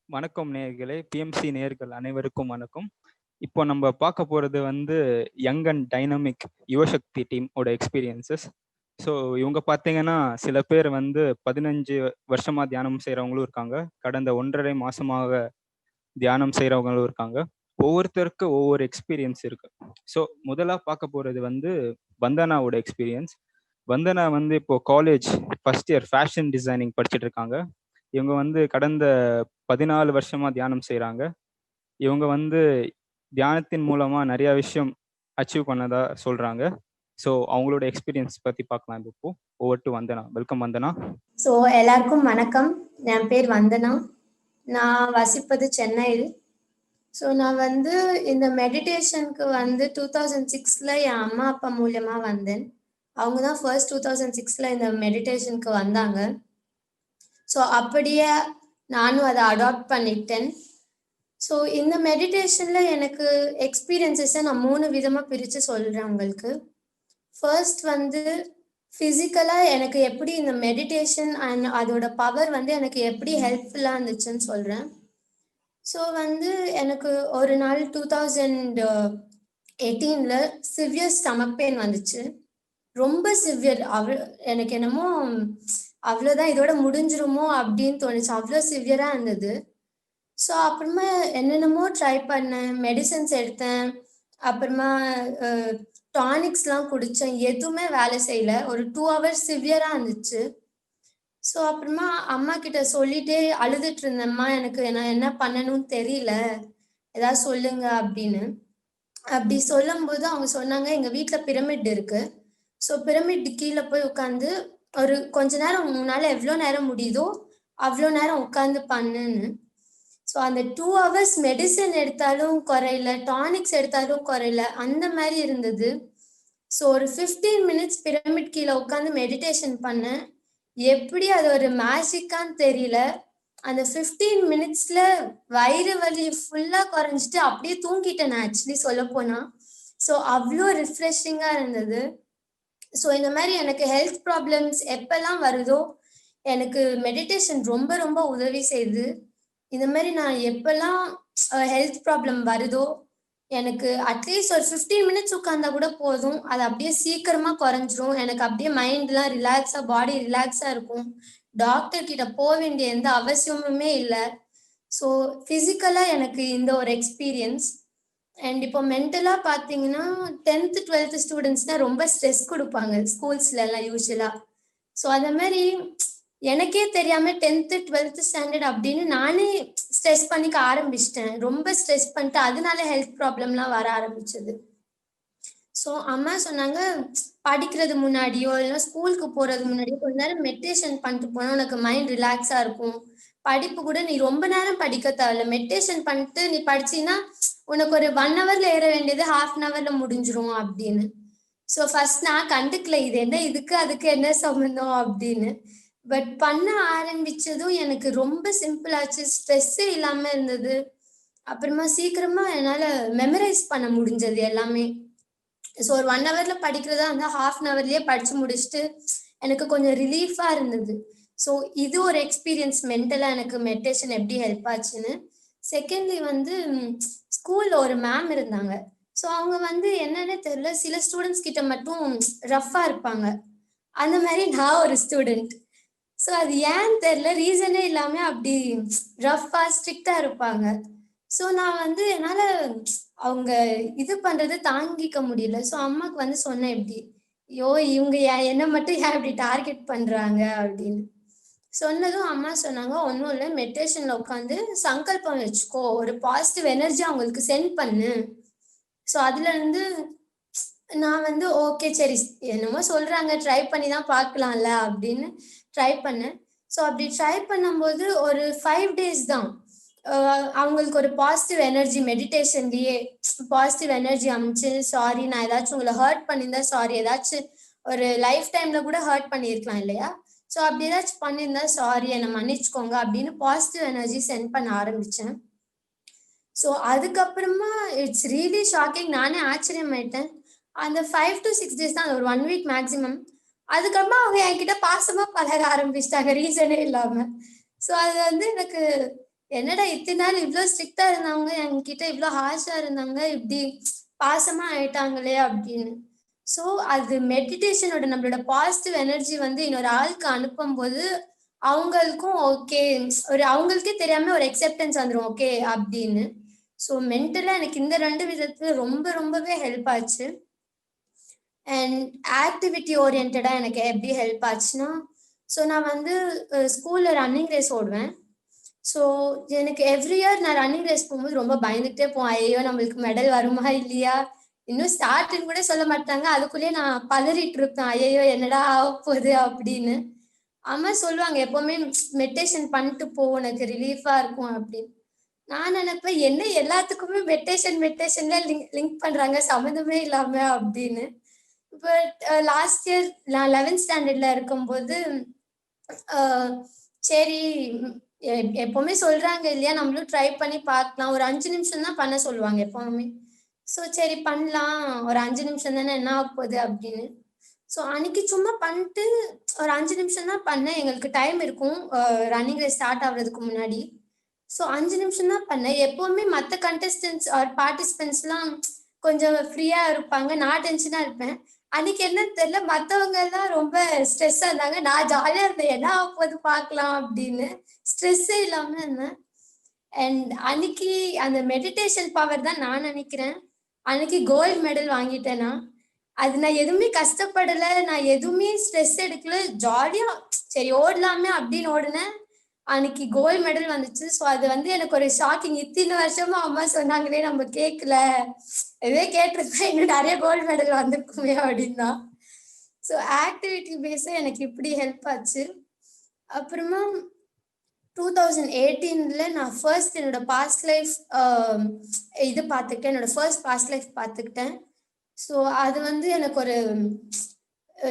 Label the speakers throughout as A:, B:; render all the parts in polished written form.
A: வணக்கம் நேயர்களே, பிஎம்சி நேயர்கள் அனைவருக்கும் வணக்கம். இப்போ நம்ம பார்க்க போறது வந்து young and dynamic Yuva Shakti team ஓட எக்ஸ்பீரியன்சஸ். ஸோ இவங்க பார்த்தீங்கன்னா சில பேர் வந்து 15 வருஷமா தியானம் செய்கிறவங்களும் இருக்காங்க, கடந்த 1.5 மாசமாக தியானம் செய்கிறவங்களும் இருக்காங்க. ஒவ்வொருத்தருக்கு ஒவ்வொரு எக்ஸ்பீரியன்ஸ் இருக்கு. ஸோ முதலாக பார்க்க போறது வந்து வந்தனாவோட எக்ஸ்பீரியன்ஸ். வந்தனா வந்து இப்போ college first year fashion designing படிச்சுட்டு இருக்காங்க. இவங்க வந்து கடந்த 14 வருஷமா தியானம் செய்கிறாங்க. இவங்க வந்து தியானத்தின் மூலமா நிறைய விஷயம் அச்சீவ் பண்ணதா சொல்றாங்க. ஸோ அவங்களோட எக்ஸ்பீரியன்ஸ் பத்தி பார்க்கலாம். இப்போ over to Vandana. Welcome Vandana.
B: So எல்லாருக்கும் வணக்கம். என் பேர் வந்தனா. நான் வசிப்பது சென்னையில். ஸோ நான் வந்து இந்த மெடிடேஷனுக்கு வந்து 2006 என் அம்மா அப்பா மூலியமா வந்தேன். அவங்க தான் ஃபர்ஸ்ட் 2006 இந்த மெடிடேஷனுக்கு வந்தாங்க. ஸோ அப்படியே நானும் அதை அடாப்ட் பண்ணிட்டேன். ஸோ இந்த மெடிடேஷன்ல எனக்கு எக்ஸ்பீரியன்ஸஸை நான் 3 விதமா பிரிச்சு சொல்றேன் உங்களுக்கு. ஃபர்ஸ்ட் வந்து ஃபிசிக்கலா எனக்கு எப்படி இந்த மெடிடேஷன் அண்ட் அதோட பவர் வந்து எனக்கு எப்படி ஹெல்ப்ஃபுல்லா இருந்துச்சுன்னு சொல்றேன். ஸோ வந்து எனக்கு ஒரு நாள் 2018 சிவியர் ஸ்டமக் பெயின் வந்துச்சு. ரொம்ப சிவியர். எனக்கு என்னமோ அவ்வளோதான், இதோட முடிஞ்சிருமோ அப்படின்னு தோணுச்சு. அவ்வளோ சிவியரா இருந்தது. ஸோ அப்புறமா என்னென்னமோ ட்ரை பண்ணேன், மெடிசன்ஸ் எடுத்தேன், அப்புறமா டானிக்ஸ்லாம் குடித்தேன், எதுவுமே வேலை செய்யல. ஒரு 2 hours சிவியரா இருந்துச்சு. ஸோ அப்புறமா அம்மா கிட்ட சொல்லிட்டே அழுதுட்டு இருந்தேம்மா, எனக்கு நான் என்ன பண்ணணும்னு தெரியல, ஏதாவது சொல்லுங்க அப்படின்னு. அப்படி சொல்லும்போது அவங்க சொன்னாங்க, எங்க வீட்டில் பிரமிட் இருக்கு. ஸோ பிரமிட் கீழே போய் உட்காந்து ஒரு கொஞ்ச நேரம், உங்களால எவ்வளோ நேரம் முடியுதோ அவ்வளோ நேரம் உட்காந்து பண்ணுன்னு. ஸோ அந்த 2 hours மெடிசன் எடுத்தாலும் குறையல, டானிக்ஸ் எடுத்தாலும் குறையல, அந்த மாதிரி இருந்தது. ஸோ ஒரு 15 minutes பிரமிட் கீழே உட்காந்து மெடிடேஷன் பண்ணேன். எப்படி அது ஒரு மேஜிக்கான்னு தெரியல. அந்த 15 minutesல வயிறு வலி ஃபுல்லா குறைஞ்சிட்டு அப்படியே தூங்கிட்டேன் நான் ஆக்சுவலி சொல்ல போனா. ஸோ அவ்வளோ ரிஃப்ரெஷிங்கா இருந்தது. ஸோ இந்த மாதிரி எனக்கு ஹெல்த் ப்ராப்ளம்ஸ் எப்பெல்லாம் வருதோ எனக்கு மெடிடேஷன் ரொம்ப ரொம்ப உதவி செய்யுது. இந்த மாதிரி நான் எப்பெல்லாம் ஹெல்த் ப்ராப்ளம் வருதோ எனக்கு அட்லீஸ்ட் ஒரு 15 minutes உட்கார்ந்தா கூட போதும், அது அப்படியே சீக்கிரமா குறைஞ்சிரும். எனக்கு அப்படியே மைண்ட்லாம் ரிலாக்ஸா, பாடி ரிலாக்ஸா இருக்கும். டாக்டர் கிட்ட போக வேண்டிய எந்த அவசியமுமே இல்லை. ஸோ ஃபிசிக்கலா எனக்கு இந்த ஒரு எக்ஸ்பீரியன்ஸ். அண்ட் இப்போ மென்டலா பார்த்தீங்கன்னா 10th 12th ஸ்டூடெண்ட்ஸ் தான் ரொம்ப ஸ்ட்ரெஸ் கொடுப்பாங்க ஸ்கூல்ஸ்ல எல்லாம் யூஸ்வலா. ஸோ அந்த மாதிரி எனக்கே தெரியாம 10th 12th ஸ்டாண்டர்ட் அப்படின்னு நானே ஸ்ட்ரெஸ் பண்ணிக்க ஆரம்பிச்சிட்டேன். ரொம்ப ஸ்ட்ரெஸ் பண்ணிட்டு அதனால ஹெல்த் ப்ராப்ளம்லாம் வர ஆரம்பிச்சது. ஸோ அம்மா சொன்னாங்க, படிக்கிறது முன்னாடியோ இல்லை ஸ்கூலுக்கு போறது முன்னாடியோ கொஞ்ச நேரம் மெடிடேஷன் பண்ணிட்டு போனா உனக்கு மைண்ட் ரிலாக்ஸா இருக்கும். படிப்பு கூட நீ ரொம்ப நேரம் படிக்க தேவையில்ல, மெடிடேஷன் பண்ணிட்டு நீ படிச்சீன்னா உனக்கு ஒரு 1 hourல ஏற வேண்டியது 1/2 hourல முடிஞ்சிரும் அப்படின்னு. ஸோ ஃபர்ஸ்ட் நான் கண்டுக்கல, இது என்ன இதுக்கு அதுக்கு என்ன சம்பந்தம் அப்படின்னு. பட் பண்ண ஆரம்பிச்சதும் எனக்கு ரொம்ப சிம்பிளாச்சு, ஸ்ட்ரெஸ்ஸே இல்லாம இருந்தது. அப்புறமா சீக்கிரமா என்னால மெமரைஸ் பண்ண முடிஞ்சது எல்லாமே. ஸோ ஒரு 1 hourல படிக்கிறதா இருந்தா 1/2 hourலயே படிச்சு முடிச்சுட்டு எனக்கு கொஞ்சம் ரிலீஃபா இருந்தது. ஸோ இது ஒரு எக்ஸ்பீரியன்ஸ் மென்டலா எனக்கு மெடிடேஷன் எப்படி ஹெல்ப் ஆச்சுன்னு. செகண்ட்லி வந்து ஸ்கூல்ல ஒரு மேம் இருந்தாங்க. ஸோ அவங்க வந்து என்னன்னு தெரியல, சில ஸ்டூடெண்ட்ஸ் கிட்ட மட்டும் ரஃப்பா இருப்பாங்க. அந்த மாதிரி நான் ஒரு ஸ்டூடெண்ட். ஸோ அது ஏன்னு தெரியல, ரீசனே இல்லாம அப்படி ரஃப்பா ஸ்ட்ரிக்டா இருப்பாங்க. ஸோ நான் வந்து என்னால அவங்க இது பண்றது தாங்கிக்க முடியல. ஸோ அம்மாக்கு வந்து சொன்னேன் இப்படி, ஐயோ இவங்க என்ன மட்டும் ஏன் இப்படி டார்கெட் பண்றாங்க அப்படின்னு. சொன்னதும் அம்மா சொன்னாங்க, ஒன்றும் இல்லை, மெடிடேஷன்ல உட்காந்து சங்கல்பம் வச்சுக்கோ, ஒரு பாசிட்டிவ் எனர்ஜி அவங்களுக்கு சென்ட் பண்ணு. ஸோ அதுல இருந்து நான் வந்து ஓகே சரி என்னமோ சொல்றாங்க, ட்ரை பண்ணி தான் பார்க்கலாம்ல அப்படின்னு ட்ரை பண்ணேன். ஸோ அப்படி ட்ரை பண்ணும்போது ஒரு 5 days தான் அவங்களுக்கு ஒரு பாசிட்டிவ் எனர்ஜி, மெடிடேஷன்லயே பாசிட்டிவ் எனர்ஜி அமைச்சு, சாரி நான் ஏதாச்சும் உங்களை ஹர்ட் பண்ணியிருந்தா சாரி, ஏதாச்சும் ஒரு லைஃப் டைம்ல கூட ஹர்ட் பண்ணியிருக்கலாம் இல்லையா, ஸோ அப்படி ஏதாச்சும் பண்ணியிருந்தா சாரி, என்னை மன்னிச்சுக்கோங்க அப்படின்னு பாசிட்டிவ் எனர்ஜி சென்ட் பண்ண ஆரம்பிச்சேன். ஸோ அதுக்கப்புறமா இட்ஸ் ரியலி ஷாக்கிங், நானே ஆச்சரியமாயிட்டேன். அந்த 5 to 6 days தான், ஒரு 1 week மேக்ஸிமம். அதுக்கப்புறமா அவங்க என்கிட்ட பாசமா பழக ஆரம்பிச்சிட்டாங்க ரீசனே இல்லாம. ஸோ அது வந்து எனக்கு என்னடா இத்தனை நாள் இவ்வளவு ஸ்ட்ரிக்டா இருந்தவங்க என்கிட்ட இவ்வளவு ஹார்ஷா இருந்தாங்க, இப்படி பாசமா ஆயிட்டாங்களே அப்படின்னு. சோ அது மெடிடேஷனோட நம்மளோட பாசிட்டிவ் எனர்ஜி வந்து இன்னொரு ஆளுக்கு அனுப்பும்போது அவங்களுக்கும் ஓகே, ஒரு அவங்களுக்கே தெரியாம ஒரு அக்செப்டன்ஸ் வந்துரும் ஓகே அப்படின்னு. சோ மென்டலா எனக்கு இந்த 2 விதத்துல ரொம்பவே ஹெல்ப் ஆச்சு. அண்ட் ஆக்டிவிட்டி ஓரியன்டா எனக்கு எப்படி ஹெல்ப் ஆச்சுன்னா, ஸோ நான் வந்து ஸ்கூல்ல ரன்னிங் ரேஸ் ஓடுவேன். ஸோ எனக்கு எவ்ரி இயர் நான் ரன்னிங் ரேஸ் போகும்போது ரொம்ப பயந்துகிட்டே போவேன். ஐயோ நம்மளுக்கு மெடல் வருமா இல்லையா, இன்னும் ஸ்டார்ட்னு கூட சொல்ல மாட்டாங்க, அதுக்குள்ளேயே நான் பதறிட்டு இருப்பேன், ஐயோ என்னடா ஆக போகுது அப்படின்னு. அம்மா சொல்லுவாங்க எப்பவுமே மெடிடேஷன் பண்ணிட்டு போ, உனக்கு ரிலீஃபா இருக்கும் அப்படின்னு. நான் நினைப்பேன் என்ன எல்லாத்துக்குமே மெடிடேஷன்ல லிங்க் பண்றாங்க சம்மந்தமே இல்லாம அப்படின்னு. பட் லாஸ்ட் இயர் நான் 11th ஸ்டாண்டர்ட்ல இருக்கும்போது சரி எப்பவுமே சொல்றாங்க இல்லையா, நம்மளும் ட்ரை பண்ணி பார்க்கலாம், ஒரு 5 நிமிஷம் தான் பண்ண சொல்லுவாங்க எப்பவுமே. ஸோ சரி பண்ணலாம், ஒரு 5 நிமிஷம் தானே என்ன ஆக போகுது அப்படின்னு. ஸோ அன்னைக்கு சும்மா பண்ணிட்டு ஒரு 5 நிமிஷம் தான் பண்ணேன். எங்களுக்கு டைம் இருக்கும் ரன்னிங் ரேஸ் ஸ்டார்ட் ஆகுறதுக்கு முன்னாடி. ஸோ 5 நிமிஷம் தான் பண்ணேன். எப்பவுமே மற்ற கண்டஸ்டன்ஸ் ஆர் பார்ட்டிசிபென்ட்ஸ்லாம் கொஞ்சம் ஃப்ரீயா இருப்பாங்க, நான் டென்ஷனா இருப்பேன். அன்னைக்கு என்னன்னு தெரியல, மத்தவங்க எல்லாம் ரொம்ப ஸ்ட்ரெஸ்ஸா இருந்தாங்க, நான் ஜாலியா இருந்தேன், என்ன ஆக போகுது பார்க்கலாம் அப்படின்னு ஸ்ட்ரெஸ்ஸே இல்லாம இருந்தேன். அண்ட் அன்னைக்கு அந்த மெடிடேஷன் பவர் தான் நான் நினைக்கிறேன் அன்னைக்கு கோல்டு மெடல் வாங்கிட்டேன்னா. அது நான் எதுவுமே கஷ்டப்படல, நான் எதுவுமே ஸ்ட்ரெஸ் எடுக்கல, ஜாலியா சரி ஓடலாமே அப்படின்னு ஓடுனேன். அன்னைக்கு கோல்டு மெடல் வந்துச்சு. ஸோ அது வந்து எனக்கு ஒரு ஷாக்கிங். இத்தனை வருஷமா அம்மா சொன்னாங்களே நம்ம கேட்கல, இதே கேட்டிருந்தா இன்னும் நிறைய கோல்டு மெடல் வந்திருக்குமே அப்படின்னா. ஸோ ஆக்டிவிட்டி பேஸா எனக்கு இப்படி ஹெல்ப் ஆச்சு. அப்புறமா 2018ல நான் ஃபர்ஸ்ட் என்னோட பாஸ்ட் லைஃப் இது பார்த்துக்கிட்டேன், என்னோட ஃபர்ஸ்ட் பாஸ்ட் லைஃப் பார்த்துக்கிட்டேன். ஸோ அது வந்து எனக்கு ஒரு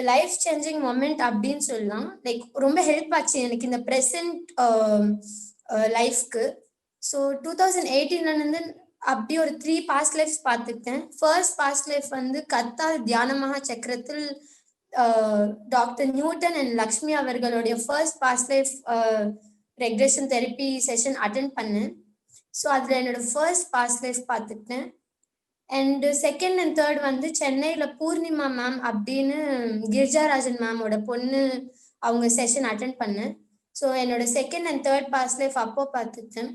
B: லைஃப் சேஞ்சிங் மொமெண்ட் அப்படின்னு சொல்லலாம். லைக் ரொம்ப ஹெல்ப் ஆச்சு எனக்கு இந்த ப்ரெசன்ட் லைஃப்க்கு. ஸோ 2018ல இருந்து அப்படி ஒரு 3 பாஸ்ட் லைஃப்ஸ் பார்த்துக்கிட்டேன். ஃபர்ஸ்ட் பாஸ்ட் லைஃப் வந்து கத்தால் தியானமாக சக்கரத்தில் டாக்டர் நியூட்டன் அண்ட் லக்ஷ்மி அவர்களுடைய first past life regression therapy session attend பண்ணேன். ஸோ அதில் என்னோட ஃபர்ஸ்ட் பாஸ்ட் லைஃப் பார்த்துக்கிட்டேன். அண்ட் செகண்ட் அண்ட் தேர்ட் வந்து சென்னையில பூர்ணிமா மேம் அப்படின்னு கிரிஜாராஜன் மேமோட பொண்ணு, அவங்க செஷன் அட்டென்ட் பண்ணேன். ஸோ என்னோட second and third past life அப்போ பார்த்துட்டேன்.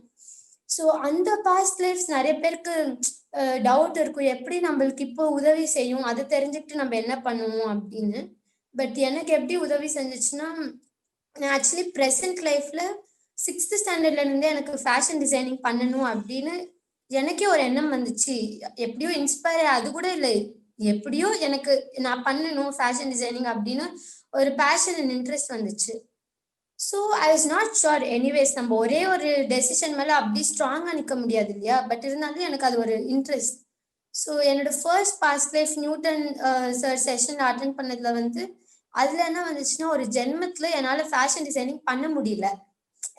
B: ஸோ அந்த பாஸ்ட் லைஃப்ஸ் நிறைய பேருக்கு டவுட் இருக்கும், எப்படி நம்மளுக்கு இப்போ உதவி செய்யும், அதை தெரிஞ்சுக்கிட்டு நம்ம என்ன பண்ணுவோம் அப்படின்னு. பட் எனக்கு எப்படி உதவி செஞ்சிச்சுன்னா, நான் ஆக்சுவலி ப்ரெசன்ட் லைஃப்ல 6th ஸ்டாண்டர்ட்ல இருந்தே எனக்கு ஃபேஷன் டிசைனிங் பண்ணணும் அப்படின்னு எனக்கே ஒரு எண்ணம் வந்துச்சு. எப்படியோ இன்ஸ்பயர், அது கூட இல்லை, எப்படியோ எனக்கு நான் பண்ணணும் ஃபேஷன் டிசைனிங் அப்படின்னு ஒரு பேஷன் அண்ட் இன்ட்ரெஸ்ட் வந்துச்சு. So I was not sure anyways, நம்ம ஒரே ஒரு டெசிஷன் மேலே அப்படி ஸ்ட்ராங்காக நிற்க முடியாது இல்லையா, பட் இருந்தாலும் எனக்கு அது ஒரு இன்ட்ரெஸ்ட். ஸோ என்னோட first past life Newton sir session attend பண்ணதுல வந்து அதுல என்ன வந்துச்சுன்னா, ஒரு ஜென்மத்துல என்னால் ஃபேஷன் டிசைனிங் பண்ண முடியல,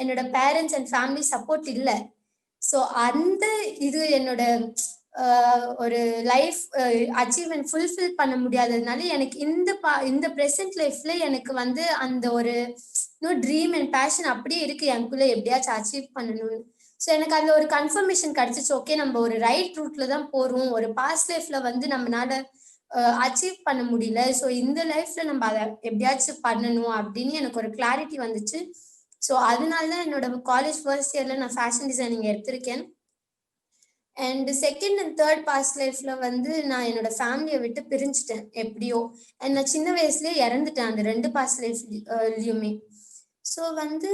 B: என்னோட பேரண்ட்ஸ் அண்ட் ஃபேமிலி சப்போர்ட் இல்லை. ஸோ அந்த இது என்னோட ஒரு லைஃப் அச்சீவ்மெண்ட் ஃபுல்ஃபில் பண்ண முடியாததுனால எனக்கு இந்த ப்ரெசன்ட் லைஃப்ல எனக்கு வந்து அந்த ஒரு ட்ரீம் அண்ட் பேஷன் அப்படியே இருக்கு எனக்குள்ள, எப்படியாச்சும் அச்சீவ் பண்ணணும்னு. ஸோ எனக்கு அதுல ஒரு கன்ஃபர்மேஷன் கிடைச்சிச்சு, ஓகே நம்ம ஒரு ரைட் ரூட்ல தான் போறோம், ஒரு பாஸ்ட் லைஃப்ல வந்து நம்மளால அச்சீவ் பண்ண முடியல, ஸோ இந்த லைஃப்ல நம்ம அதை எப்படியாச்சும் பண்ணணும் அப்படின்னு எனக்கு ஒரு கிளாரிட்டி வந்துச்சு. ஸோ அதனால தான் என்னோட காலேஜ் ஃபர்ஸ்ட் இயர்ல நான் ஃபேஷன் டிசைனிங் எடுத்திருக்கேன். And second and third past லைஃப்ல வந்து நான் என்னோட ஃபேமிலியை விட்டு பிரிஞ்சுட்டேன் எப்படியோ. அண்ட் நான் சின்ன வயசுலயே இறந்துட்டேன் அந்த 2 பாஸ்ட் லைஃப்லயுமே. ஸோ வந்து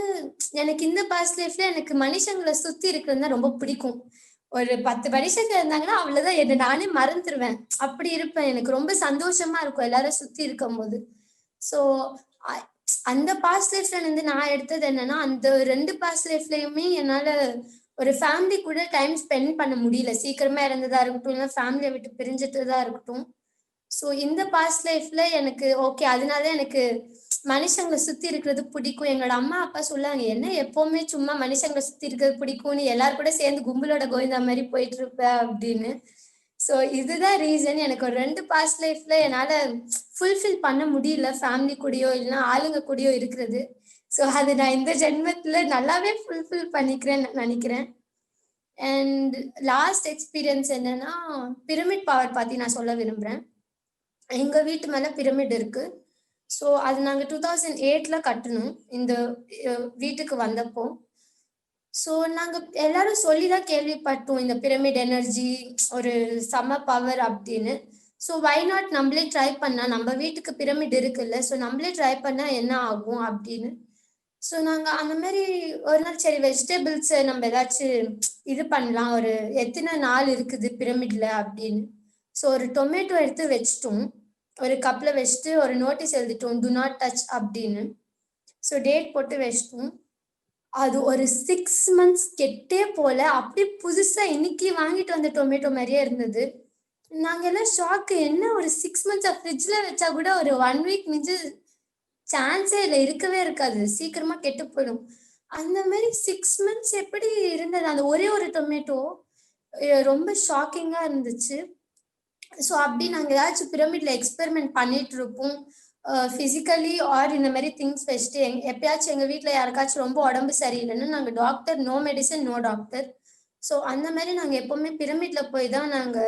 B: எனக்கு இந்த பாஸ்ட் லைஃப்ல எனக்கு மனுஷங்களை சுத்தி இருக்கிறது தான் ரொம்ப பிடிக்கும். ஒரு 10 மனுஷங்க இருந்தாங்கன்னா அவ்வளவுதான், என்ன நானே மறந்துடுவேன், அப்படி இருப்பேன், எனக்கு ரொம்ப சந்தோஷமா இருக்கும் எல்லாரும் சுத்தி இருக்கும் போது. ஸோ அந்த பாஸ்ட் லைஃப்ல இருந்து நான் எடுத்தது என்னன்னா, அந்த 2 பாஸ்ட் லைஃப்லயுமே என்னால ஒரு ஃபேமிலி கூட டைம் ஸ்பெண்ட் பண்ண முடியல, சீக்கிரமா இறந்ததா இருக்கட்டும், இல்லை ஃபேமிலியை விட்டு பிரிஞ்சுட்டதா இருக்கட்டும். ஸோ இந்த பாஸ்ட் லைஃப்ல எனக்கு ஓகே, அதனால எனக்கு மனுஷங்களை சுத்தி இருக்கிறது பிடிக்கும். எங்களோட அம்மா அப்பா சொல்லாங்க, என்ன எப்பவுமே சும்மா மனுஷங்களை சுத்தி இருக்கிறது பிடிக்கும்னு எல்லாரும் கூட சேர்ந்து கும்பலோட கோவிந்தா மாதிரி போயிட்டு இருப்ப அப்படின்னு. ஸோ இதுதான் ரீசன், எனக்கு ஒரு 2 பாஸ்ட் லைஃப்ல என்னால ஃபுல்ஃபில் பண்ண முடியல ஃபேமிலி கூடயோ இல்லைன்னா ஆளுங்க கூடயோ இருக்கிறது. ஸோ அது நான் இந்த ஜென்மத்துல நல்லாவே ஃபுல்ஃபில் பண்ணிக்கிறேன்னு நினைக்கிறேன். அண்ட் லாஸ்ட் எக்ஸ்பீரியன்ஸ் என்னன்னா, பிரமிட் பவர் பத்தி நான் சொல்ல விரும்புறேன். எங்க வீட்டு மேல பிரமிட் இருக்கு. ஸோ அது நாங்க 2008ல கட்டணும் இந்த வீட்டுக்கு வந்தப்போ. ஸோ நாங்க எல்லாரும் சொல்லிதான் கேள்விப்பட்டோம் இந்த பிரமிட் எனர்ஜி ஒரு செம பவர் அப்படின்னு. ஸோ வை நாட் நம்மளே ட்ரை பண்ணா, நம்ம வீட்டுக்கு பிரமிட் இருக்குல்ல, ஸோ நம்மளே ட்ரை பண்ணா என்ன ஆகும் அப்படின்னு. ஸோ நாங்க அந்த மாதிரி ஒரு நாள் சரி வெஜிடபிள்ஸ் நம்ம ஏதாச்சும் இது பண்ணலாம், ஒரு எத்தனை நாள் இருக்குது பிரமிட்ல அப்படின்னு. ஸோ ஒரு டொமேட்டோ எடுத்து வச்சிட்டோம், ஒரு கப்ல வச்சுட்டு ஒரு நோட்டீஸ் எழுதிட்டோம், டு நாட் டச் அப்படின்னு. ஸோ டேட் போட்டு வச்சிட்டோம். அது ஒரு 6 months கெட்டே போல, அப்படியே புதுசா இன்னைக்கு வாங்கிட்டு வந்த டொமேட்டோ மாதிரியே இருந்தது. நாங்க எல்லாம் ஷாக்கு, என்ன ஒரு 6 months ஃப்ரிட்ஜ்ல வச்சா கூட ஒரு 1 week மிஞ்சு சான்ஸே இல்லை, இருக்கவே இருக்காது, சீக்கிரமா கெட்டு போயிடும். அந்த மாதிரி 6 months எப்படி இருந்தது அந்த ஒரே ஒரு டொமேட்டோ, ரொம்ப ஷாக்கிங்கா இருந்துச்சு. ஸோ அப்படி நாங்க ஏதாச்சும் பிரமிட்ல எக்ஸ்பெரிமெண்ட் பண்ணிட்டு இருப்போம், பிசிக்கலி ஆர் இந்த மாதிரி திங்ஸ் வச்சுட்டு. எப்பயாச்சும் எங்க வீட்டுல யாருக்காச்சும் ரொம்ப உடம்பு சரியில்லைன்னு நாங்க doctor, no medicine no doctor. So அந்த மாதிரி நாங்க எப்பவுமே பிரமிட்ல போய் தான் நாங்க,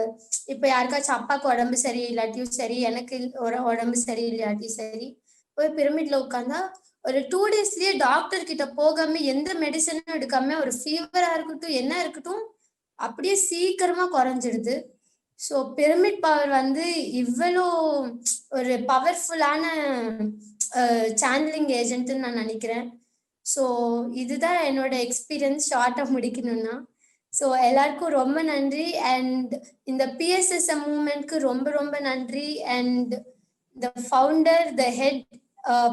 B: இப்ப யாருக்காச்சும் அப்பாவுக்கு உடம்பு சரி இல்லாட்டியும் சரி, எனக்கு ஒரு உடம்பு சரி இல்லாட்டியும் சரி, போய் பிரமிட்ல உட்காந்தா ஒரு 2 daysலயே டாக்டர் கிட்ட போகாம எந்த மெடிசனும் எடுக்காம ஒரு ஃபீவரா இருக்கட்டும் என்ன இருக்கட்டும் அப்படியே சீக்கிரமா குறைஞ்சிடுது. ஸோ பிரமிட் பவர் வந்து இவ்வளோ ஒரு பவர்ஃபுல்லான சேனலிங் ஏஜென்ட்னு நான் நினைக்கிறேன். ஸோ இதுதான் என்னோட எக்ஸ்பீரியன்ஸ் ஷார்ட்டா முடிக்கணும்னா. ஸோ எல்லாருக்கும் ரொம்ப நன்றி. அண்ட் இந்த பிஎஸ்எஸ்எம் மூவ்மெண்ட்க்கு ரொம்ப ரொம்ப நன்றி. And the founder, the head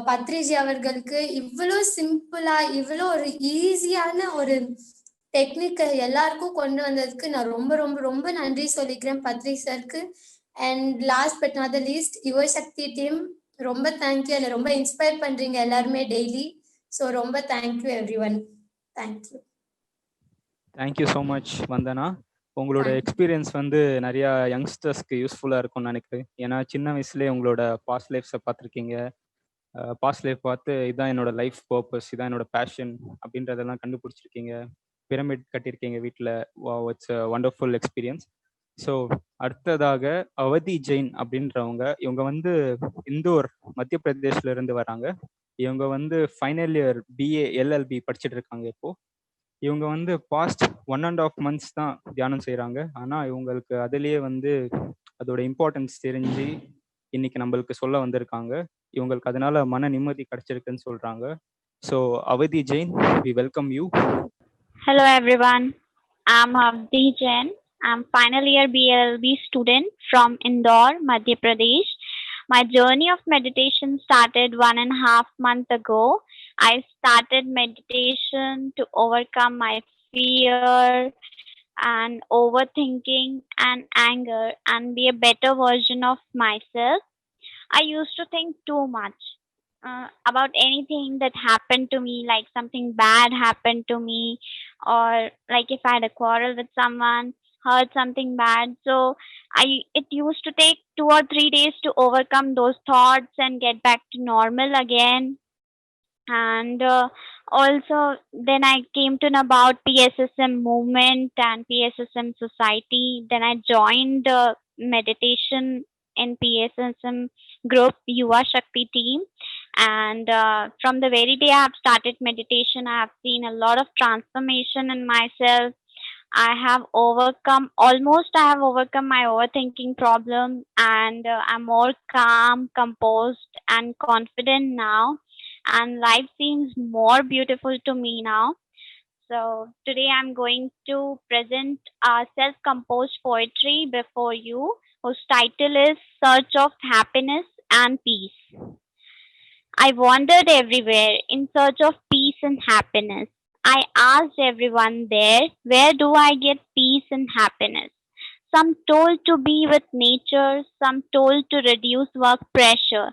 B: Patriji அவர்களுக்கு இவ்வளோ சிம்பிளா இவ்வளோ ஒரு ஈஸியான ஒரு டெக்னிக்கை எல்லாருக்கும் கொண்டு வந்ததுக்கு நான் ரொம்ப ரொம்ப ரொம்ப நன்றி சொல்லிக்கிறேன் பத்ரி சாருக்கு. And last but not the least, Yuvashakti team ரொம்ப தேங்க்யூ. என்னை ரொம்ப இன்ஸ்பயர் பண்றீங்க எல்லாருமே டெய்லி. ஸோ ரொம்ப thank you everyone. Thank you.
A: Thank you so much Vandana. உங்களோட எக்ஸ்பீரியன்ஸ் வந்து நிறையா யங்ஸ்டர்ஸ்க்கு யூஸ்ஃபுல்லாக இருக்கும்னு நினைக்கிறேன். ஏன்னா சின்ன வயசுலேயே உங்களோட பாஸ்ட் லைஃப்ஸை பார்த்துருக்கீங்க. பாஸ்ட் லைஃப் பார்த்து இதான் என்னோட லைஃப் பர்பஸ், இதான் என்னோட பேஷன் அப்படின்றதெல்லாம் கண்டுபிடிச்சிருக்கீங்க. பிரமிட் கட்டியிருக்கீங்க வீட்டில். It's a wonderful experience. So அடுத்ததாக அவதி ஜெயின் அப்படின்றவங்க, இவங்க வந்து இந்தூர் மத்திய பிரதேஷ்ல இருந்து வராங்க. இவங்க வந்து ஃபைனல் இயர் பிஏ எல்எல்பி படிச்சுட்டு இருக்காங்க இப்போ. இவங்க வந்து பாஸ்ட் 1.5 months தான் தியானம் செய்கிறாங்க. ஆனால் இவங்களுக்கு அதுலேயே வந்து அதோட இம்பார்ட்டன்ஸ் தெரிஞ்சு இன்னைக்கு நம்மளுக்கு சொல்ல வந்திருக்காங்க. இவங்களுக்கு அதனால மன நிம்மதி கிடைச்சிருக்குன்னு சொல்றாங்க. ஸோ அவதி Jain, we welcome you.
C: Hello everyone, I'm Avdi Jain. I'm final year BLB student from Indore, Madhya Pradesh. My journey of meditation started 1.5 months ago. I started meditation to overcome my fear and overthinking and anger and be a better version of myself. I used to think too much about anything that happened to me, like something bad happened to me, or like if I had a quarrel with someone, heard something bad. So it used to take 2 or 3 days to overcome those thoughts and get back to normal again. And also then I came to know about PSSM movement and PSSM society. Then I joined meditation in PSSM group Yuva Shakti team. And from the very day I have started meditation, I have seen a lot of transformation in myself. I have overcome my overthinking problem, and I'm more calm, composed and confident now, and life seems more beautiful to me now. So today I'm going to present self-composed poetry before you, whose title is Search of Happiness and Peace. I wandered everywhere in search of peace and happiness. I asked everyone there, where do I get peace and happiness? Some told to be with nature, some told to reduce work pressure.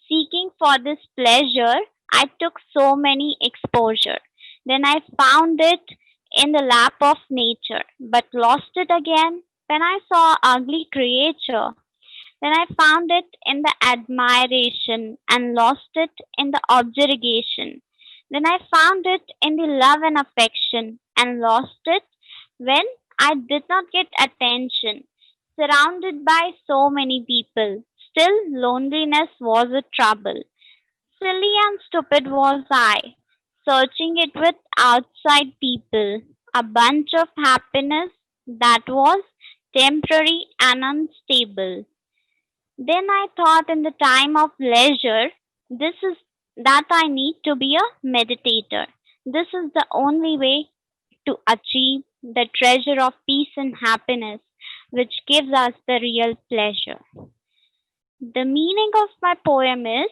C: Seeking for this pleasure, I took so many exposure. Then I found it in the lap of nature, but lost it again when I saw ugly creature. Then I found it in the admiration and lost it in the objurgation. Then I found it in the love and affection and lost it when I did not get attention. Surrounded by so many people, still loneliness was a trouble. Silly and stupid was I, searching it with outside people. A bunch of happiness that was temporary and unstable. Then I thought in the time of leisure, this is that I need to be a meditator. This is the only way to achieve the treasure of peace and happiness, which gives us the real pleasure. The meaning of my poem is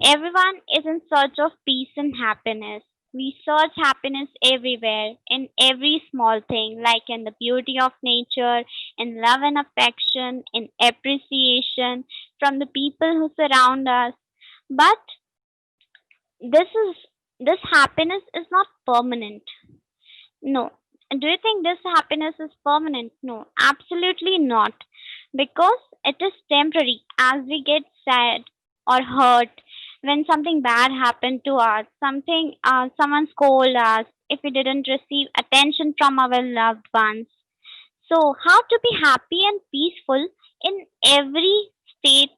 C: everyone is in search of peace and happiness. We search happiness everywhere, in every small thing, like in the beauty of nature, in love and affection, in appreciation from the people who surround us. But this is this happiness is not permanent. No. Do you think this happiness is permanent? No, absolutely not. Because it is temporary as we get sad or hurt when something bad happened to us, someone scold us, if we didn't receive attention from our loved ones. So, how to be happy and peaceful in every state?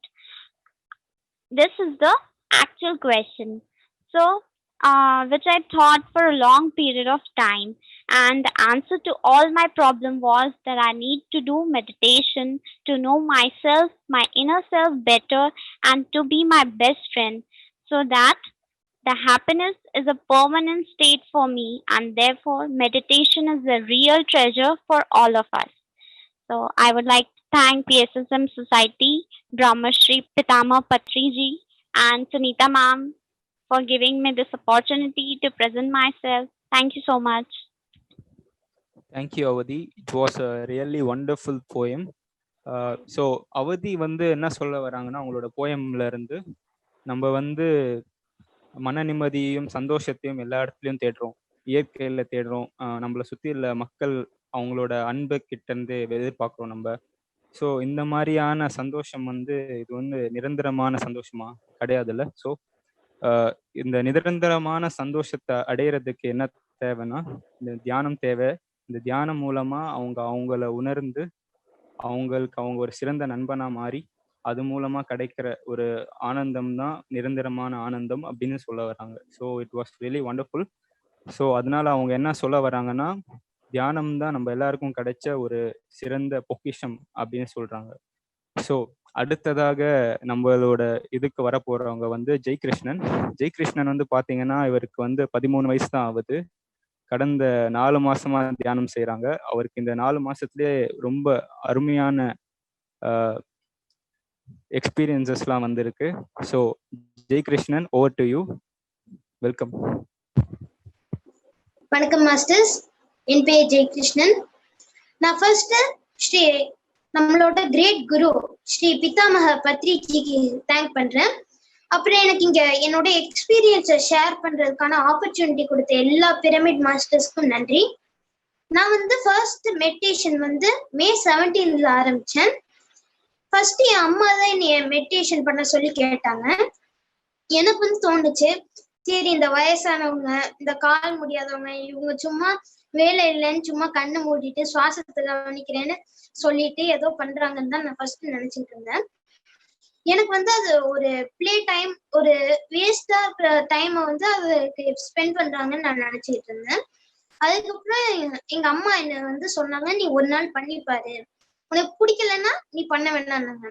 C: This is the actual question. So, which I thought for a long period of time, and the answer to all my problem was that I need to do meditation to know myself, my inner self better, and to be my best friend, so that the happiness is a permanent state for me, and therefore meditation is a real treasure for all of us. So I would like to thank PSSM Society, Brahmashri Pitama Patriji, and Sunita ma'am for giving me this opportunity to present myself. Thank you so much.
A: Thank you, Avadi. It was a really wonderful poem. So அவதி வந்து என்ன சொல்ல வராங்கன்னா, அவங்களோட போயம்ல இருந்து நம்ம வந்து மன நிம்மதியையும் சந்தோஷத்தையும் எல்லா இடத்துலையும் தேடுறோம், இயற்கையில தேடுறோம், நம்மளை சுற்றி உள்ள மக்கள் அவங்களோட அன்பு கிட்ட இருந்து எதிர்பார்க்குறோம் நம்ம. ஸோ இந்த மாதிரியான சந்தோஷம் வந்து இது வந்து நிரந்தரமான சந்தோஷமா கிடையாதுல்ல. ஸோ இந்த நிரந்தரமான சந்தோஷத்தை அடையிறதுக்கு என்ன தேவைன்னா, இந்த தியானம் தேவை. இந்த தியானம் மூலமா அவங்கள உணர்ந்து அவங்க ஒரு சிறந்த நண்பனா மாறி அது மூலமா கிடைக்கிற ஒரு ஆனந்தம் தான் நிரந்தரமான ஆனந்தம் அப்படின்னு சொல்ல வராங்க. So it was really wonderful. So அதனால அவங்க என்ன சொல்ல வராங்கன்னா, தியானம் தான் நம்ம எல்லாருக்கும் கிடைச்ச ஒரு சிறந்த பொக்கிஷம் அப்படின்னு சொல்றாங்க. ஸோ அடுத்ததாக நம்மளோட இதுக்கு வர போறவங்க வந்து ஜெய்கிருஷ்ணன். ஜெய்கிருஷ்ணன் வந்து பாத்தீங்கன்னா, இவருக்கு வந்து 13 வயசு தான் ஆகுது. கடந்த 4 மாசமா தியானம் செய்யறாங்க. அவருக்கு இந்த 4 மாசத்துலயே ரொம்ப அருமையான எக்ஸ்பீரியன்சஸ்லாம் வந்திருக்கு. So Jaikrishnan, over to you. Welcome.
D: வணக்கம் மாஸ்டர்ஸ், என் பேர் ஜெய்கிருஷ்ணன். நான் ஃபர்ஸ்ட் ஸ்ரீ நம்மளோட கிரேட் குரு ஸ்ரீ பிதாமக பத்ரிஜிக்கு தேங்க் பண்றேன். அப்புறம் எனக்கு இங்க என்னோட எக்ஸ்பீரியன்ஸை ஷேர் பண்றதுக்கான ஆப்பர்ச்சுனிட்டி கொடுத்த எல்லா பிரமிட் மாஸ்டர்ஸ்க்கும் நன்றி. நான் வந்து ஃபர்ஸ்ட் மெடிடேஷன் வந்து May 17 ஆரம்பிச்சேன். ஃபர்ஸ்ட் என் அம்மா தான் என்னைய மெடிடேஷன் பண்ண சொல்லி கேட்டாங்க. எனக்கு வந்து தோணுச்சு, சரி இந்த வயசானவங்க, இந்த கால் முடியாதவங்க, இவங்க சும்மா வேலை இல்லைன்னு சும்மா கண்ணை மூடிட்டு சுவாசத்தை கவனிக்கிறேன்னு சொல்லிட்டு ஏதோ பண்றாங்கன்னு தான் நான் ஃபர்ஸ்ட் நினைச்சிட்டு இருந்தேன். எனக்கு வந்து அது ஒரு பிளே டைம், ஒரு வேஸ்டா டைமை வந்து அதுக்கு ஸ்பெண்ட் பண்றாங்கன்னு நான் நினைச்சிட்டு இருந்தேன். அதுக்கப்புறம் எங்க அம்மா என்ன வந்து சொன்னாங்க, நீ ஒரு நாள் பண்ணி பாரு, உனக்கு பிடிக்கலன்னா நீ பண்ண வேணாம்னாங்க.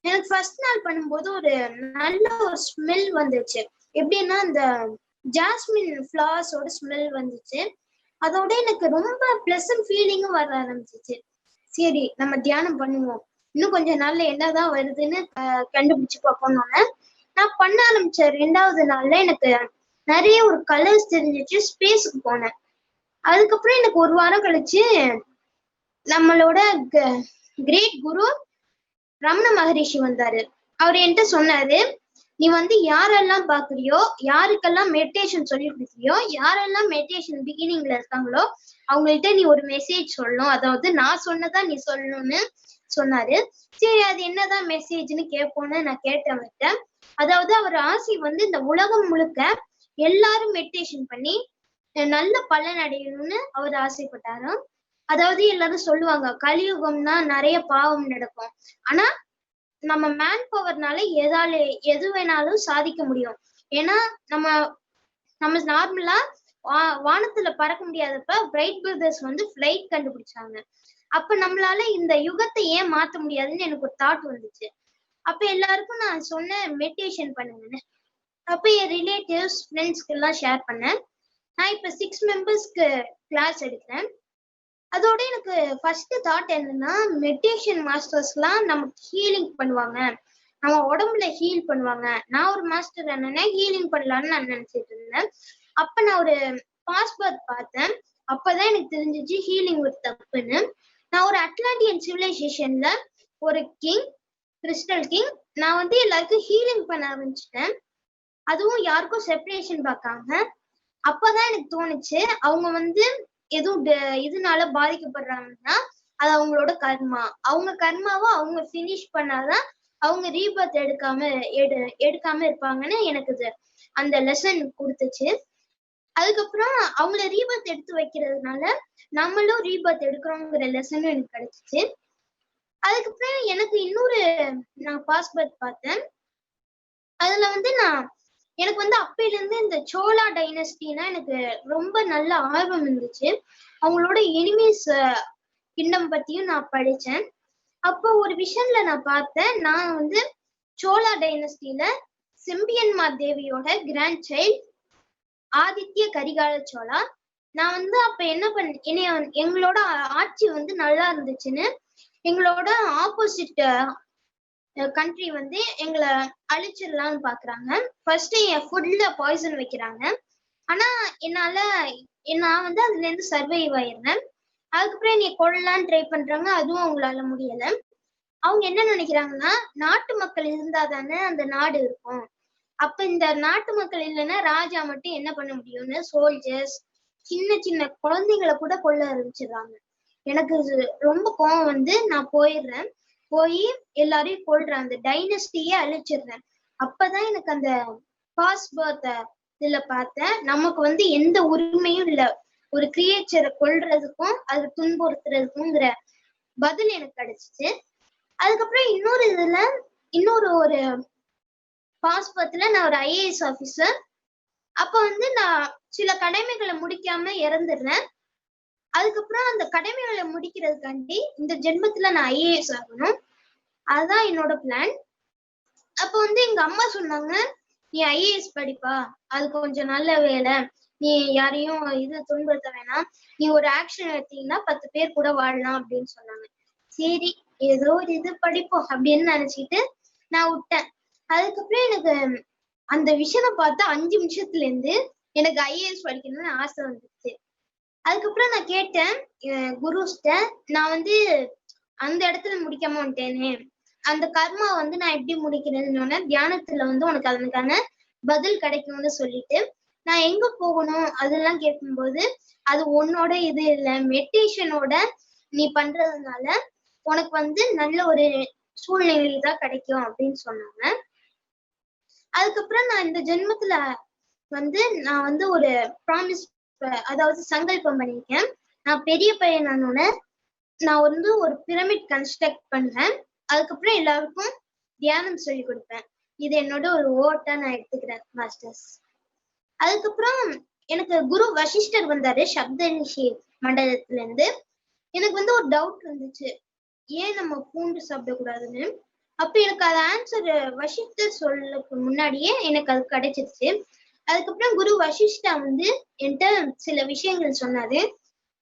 D: எனக்கு ஃபர்ஸ்ட் நாள் பண்ணும்போது ஒரு நல்ல ஒரு ஸ்மெல் வந்துச்சு. எப்படின்னா இந்த ஜாஸ்மின் ஃபிளவர்ஸோட ஸ்மெல் வந்துச்சு. அதோட எனக்கு ரொம்ப பிளசன்ட் ஃபீலிங்கும் வர ஆரம்பிச்சிச்சு. சரி நம்ம தியானம் பண்ணுவோம், இன்னும் கொஞ்ச நாள்ல என்னதான் வருதுன்னு கண்டுபிடிச்சு பார்ப்போம்னு நான் பண்ண ஆரம்பிச்ச 2வது நாள்ல எனக்கு நிறைய ஒரு கலர்ஸ் தெரிஞ்சிச்சு. ஸ்பேஸுக்கு போனேன். அதுக்கப்புறம் எனக்கு ஒரு வாரம் கழிச்சு நம்மளோட கிரேட் குரு ரமண மகரிஷி வந்தாரு. அவர் என்கிட்ட சொன்னாரு, நீ வந்து யாரெல்லாம் பாக்குறியோ, யாருக்கெல்லாம் மெடிடேஷன் சொல்லி கொடுக்குறியோ, யாரெல்லாம் மெடிடேஷன் பிகினிங்ல இருக்காங்களோ அவங்கள்ட்ட நீ ஒரு மெசேஜ் சொல்லணும், அதாவது நான் சொன்னதா நீ சொல்லணும்னு சொன்னாரு. சரி அது என்னதான் மெசேஜ்னு கேட்போன்னு நான் கேட்டவர்கிட்ட. அதாவது அவர் ஆசி வந்து இந்த உலகம் முழுக்க எல்லாரும் மெடிடேஷன் பண்ணி நல்ல பலன் அடையணும்னு அவர் ஆசைப்பட்டாராம். அதாவது எல்லாரும் சொல்லுவாங்க கலியுகம்னா நிறைய பாவம் நடக்கும், ஆனா நம்ம மேன் பவர்னால எது வேணாலும் சாதிக்க முடியும். ஏன்னா நம்ம நார்மலா வானத்துல பறக்க முடியாதப்ப பிரைட் பிரதர்ஸ் வந்து ஃபிளைட் கண்டுபிடிச்சாங்க. அப்ப நம்மளால இந்த யுகத்தை ஏன் மாத்த முடியாதுன்னு எனக்கு ஒரு தாட் வந்துச்சு. அப்ப எல்லாருக்கும் நான் சொன்னேன் மெடிடேஷன் பண்ணுங்கன்னு. அப்ப என் ரிலேட்டிவ்ஸ் ஃப்ரெண்ட்ஸ்க்கு எல்லாம் ஷேர் பண்ணேன். நான் இப்ப 6 மெம்பர்ஸ்க்கு கிளாஸ் எடுக்கிறேன். அதோட எனக்கு ஃபர்ஸ்ட் தாட் என்னன்னா, மெடிடேஷன் மாஸ்டர்ஸ்லாம் நமக்கு ஹீலிங் பண்ணுவாங்க, நம்ம உடம்புல ஹீல் பண்ணுவாங்க. நான் ஒரு மாஸ்டர் என்னன்னா ஹீலிங் பண்ணலான்னு நான் நினைச்சிட்டு இருந்தேன். அப்ப நான் ஒரு பாஸ்போர்ட் பார்த்தேன். அப்பதான் எனக்கு தெரிஞ்சிச்சு ஹீலிங் ஒரு தப்புன்னு. நான் ஒரு அட்லாண்டியன் சிவிலைசேஷன்ல ஒரு கிங், கிறிஸ்டல் கிங், நான் வந்து எல்லாருக்கும் ஹீலிங் பண்ண ஆரம்பிச்சிட்டேன். அதுவும் யாருக்கும் செப்பரேஷன் பார்க்காம. அப்பதான் எனக்கு தோணுச்சு அவங்க வந்து எதுவும் இதனால பாதிக்கப்படுறாங்கன்னா அது அவங்களோட கர்மா. அவங்க கர்மாவை அவங்க பினிஷ் பண்ணாதான் அவங்க ரீபர்த் எடுக்காம இருப்பாங்கன்னு எனக்கு அந்த லெசன் கொடுத்துச்சு. அதுக்கப்புறம் அவங்கள ரீபர்த் எடுத்து வைக்கிறதுனால நம்மளும் ரீபர்த் எடுக்கிறோங்கிற லெசனும் எனக்கு கிடைச்சிச்சு. அதுக்கப்புறம் எனக்கு இன்னொரு நான் பாஸ்பர்ட் பார்த்தேன். அதுல வந்து எனக்கு வந்து அப்பையில இருந்து இந்த சோழா டைனஸ்டினா எனக்கு ரொம்ப நல்ல ஆர்வம் இருந்துச்சு. அவங்களோட எனிமீஸ் கிங்டம் பத்தியும் நான் படிச்சேன். அப்போ ஒரு விஷன்ல நான் பார்த்தேன், நான் வந்து சோழா டைனஸ்டில செம்பியன்மா தேவியோட கிராண்ட் சைல்ட் ஆதித்ய கரிகால சோழா. நான் வந்து அப்ப என்ன எங்களோட ஆட்சி வந்து நல்லா இருந்துச்சுன்னு எங்களோட ஆப்போசிட் கண்ட்ரி வந்து எங்களை அழிச்சிடலாம்னு பாக்குறாங்க. ஃபர்ஸ்ட் என் ஃபுட்ல பாய்சன் வைக்கிறாங்க. ஆனா நான் வந்து அதுல இருந்து சர்வைவ் ஆயிருந்தேன். அதுக்கப்புறம் என்னை கொள்ளலான்னு ட்ரை பண்றாங்க, அதுவும் அவங்களால முடியல. அவங்க என்ன நினைக்கிறாங்கன்னா, நாட்டு மக்கள் இருந்தா தானே அந்த நாடு இருக்கும், அப்ப இந்த நாட்டு மக்கள் இல்லைன்னா ராஜா மட்டும் என்ன பண்ண முடியும்னு சோல்ஜர்ஸ் சின்ன சின்ன குழந்தைங்களை கூட கொள்ள ஆரம்பிச்சிடுறாங்க. எனக்கு ரொம்ப கோவம் வந்து நான் போய் எல்லாரையும் கொள்றேன், அந்த டைனஸ்டியே அழிச்சிடுறேன். அப்பதான் எனக்கு அந்த பாஸ்பர்த் இதுல பார்த்தேன், நமக்கு வந்து எந்த உரிமையும் இல்ல ஒரு கிரியேச்சரை கொல்றதுக்கும் அது துன்புறுத்துறதுக்குங்கிற பதில் எனக்கு கிடைச்சிச்சு. அதுக்கப்புறம் இன்னொரு ஒரு பாஸ்பர்த்ல நான் ஒரு ஐஏஎஸ் ஆபீசர். அப்ப வந்து நான் சில கடமைகளை முடிக்காம இறந்துடுறேன். அதுக்கப்புறம் அந்த கடமைகளை முடிக்கிறதுக்காண்டி இந்த ஜென்மத்துல நான் ஐஏஎஸ் ஆகணும், அதுதான் என்னோட பிளான். அப்ப வந்து எங்க அம்மா சொன்னாங்க, நீ ஐஏஎஸ் படிப்பா, அது கொஞ்சம் நல்ல வேலை, நீ யாரையும் துன்புறுத்த வேணாம், நீ ஒரு ஆக்ஷன் எடுத்தீங்கன்னா 10 பேர் கூட வாழலாம் அப்படின்னு சொன்னாங்க. சரி ஏதோ ஒரு படிப்போம் அப்படின்னு நினைச்சிட்டு நான் விட்டேன். அதுக்கப்புறம் எனக்கு அந்த விஷயம் பார்த்தா 5 நிமிஷத்துல இருந்து எனக்கு ஐஏஎஸ் படிக்கணும்னு ஆசை வந்துச்சு. அதுக்கப்புறம் நான் கேட்டேன் குருஸ்ட, நான் வந்து அந்த இடத்துல முடிக்காம வந்துட்டேனே, அந்த கர்மா வந்து நான் எப்படி முடிக்கிறதுன்னு தியானத்துல வந்து உனக்கு அதற்கான பதில் கிடைக்கும்னு சொல்லிட்டு நான் எங்க போகணும் அதெல்லாம் கேட்கும்போது, அது உன்னோட இது இல்லை, மெடிடேஷனோட நீ பண்றதுனால உனக்கு வந்து நல்ல ஒரு சூழ்நிலை தான் கிடைக்கும் அப்படின்னு சொன்னாங்க. அதுக்கப்புறம் நான் இந்த ஜென்மத்துல வந்து நான் வந்து ஒரு ப்ராமிஸ், அதாவது சங்கல்பம் பண்ணிருக்கேன். நான் பெரிய பையனானோட நான் வந்து ஒரு பிரமிட் கன்ஸ்ட்ரக்ட் பண்றேன். அதுக்கப்புறம் எல்லாருக்கும் தியானம் சொல்லி கொடுப்பேன். இது என்னோட ஒரு ஓட்டா நான் எடுத்துக்கிறேன் மாஸ்டர்ஸ். அதுக்கப்புறம் எனக்கு குரு வசிஷ்டர் வந்தாரு சப்தரிஷி மண்டலத்துல இருந்து. எனக்கு வந்து ஒரு டவுட் இருந்துச்சு, ஏன் நம்ம பூண்டு சாப்பிடக்கூடாதுன்னு. அப்ப எனக்கு அது ஆன்சர் வசிஷ்டர் சொல்லக்கு முன்னாடியே எனக்கு அது கிடைச்சிருச்சு. அதுக்கப்புறம் குரு வசிஷ்டா வந்து என்கிட்ட சில விஷயங்கள் சொன்னாரு.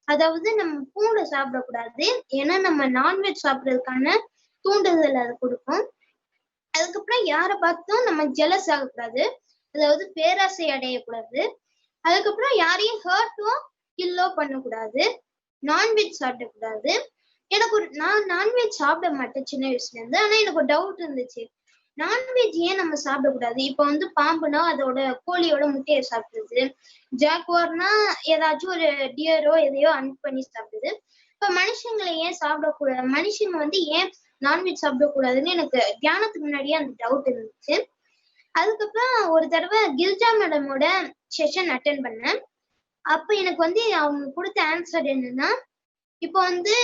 D: அதாவது நம்ம பூண்டை சாப்பிடக்கூடாது, ஏன்னா நம்ம நான்வெஜ் சாப்பிட்றதுக்கான தூண்டுதல் அது கொடுக்கும். அதுக்கப்புறம் யாரை பார்த்தும் நம்ம ஜெலஸ் ஆகக்கூடாது, அதாவது பேராசை அடையக்கூடாது. அதுக்கப்புறம் யாரையும் ஹர்ட்டோ கில்லோ பண்ணக்கூடாது, நான்வெஜ் சாப்பிடக்கூடாது. நான் நான்வெஜ் சாப்பிட மாட்டேன் சின்ன வயசுல இருந்து. ஆனா எனக்கு ஒரு டவுட் இருந்துச்சு, நான்வெஜ் ஏன் நம்ம சாப்பிடக்கூடாது? இப்ப வந்து பாம்புனா அதோட கோழியோட முட்டையை சாப்பிடுது, ஜாக்குவார்னா ஏதாச்சும் ஒரு டியரோ எதையோ அன்ட் பண்ணி சாப்பிடுது. இப்ப மனுஷங்களை ஏன் சாப்பிடக்கூடாது, மனுஷங்க வந்து ஏன் நான்வெஜ் சாப்பிடக்கூடாதுன்னு எனக்கு தியானத்துக்கு முன்னாடியே அந்த டவுட் இருந்துச்சு. அதுக்கப்புறம் ஒரு தடவை கில்ஜா மேடமோட செஷன் அட்டென்ட் பண்ணேன். அப்ப எனக்கு வந்து அவங்க கொடுத்த ஆன்சர் என்னன்னா, இப்போ வந்து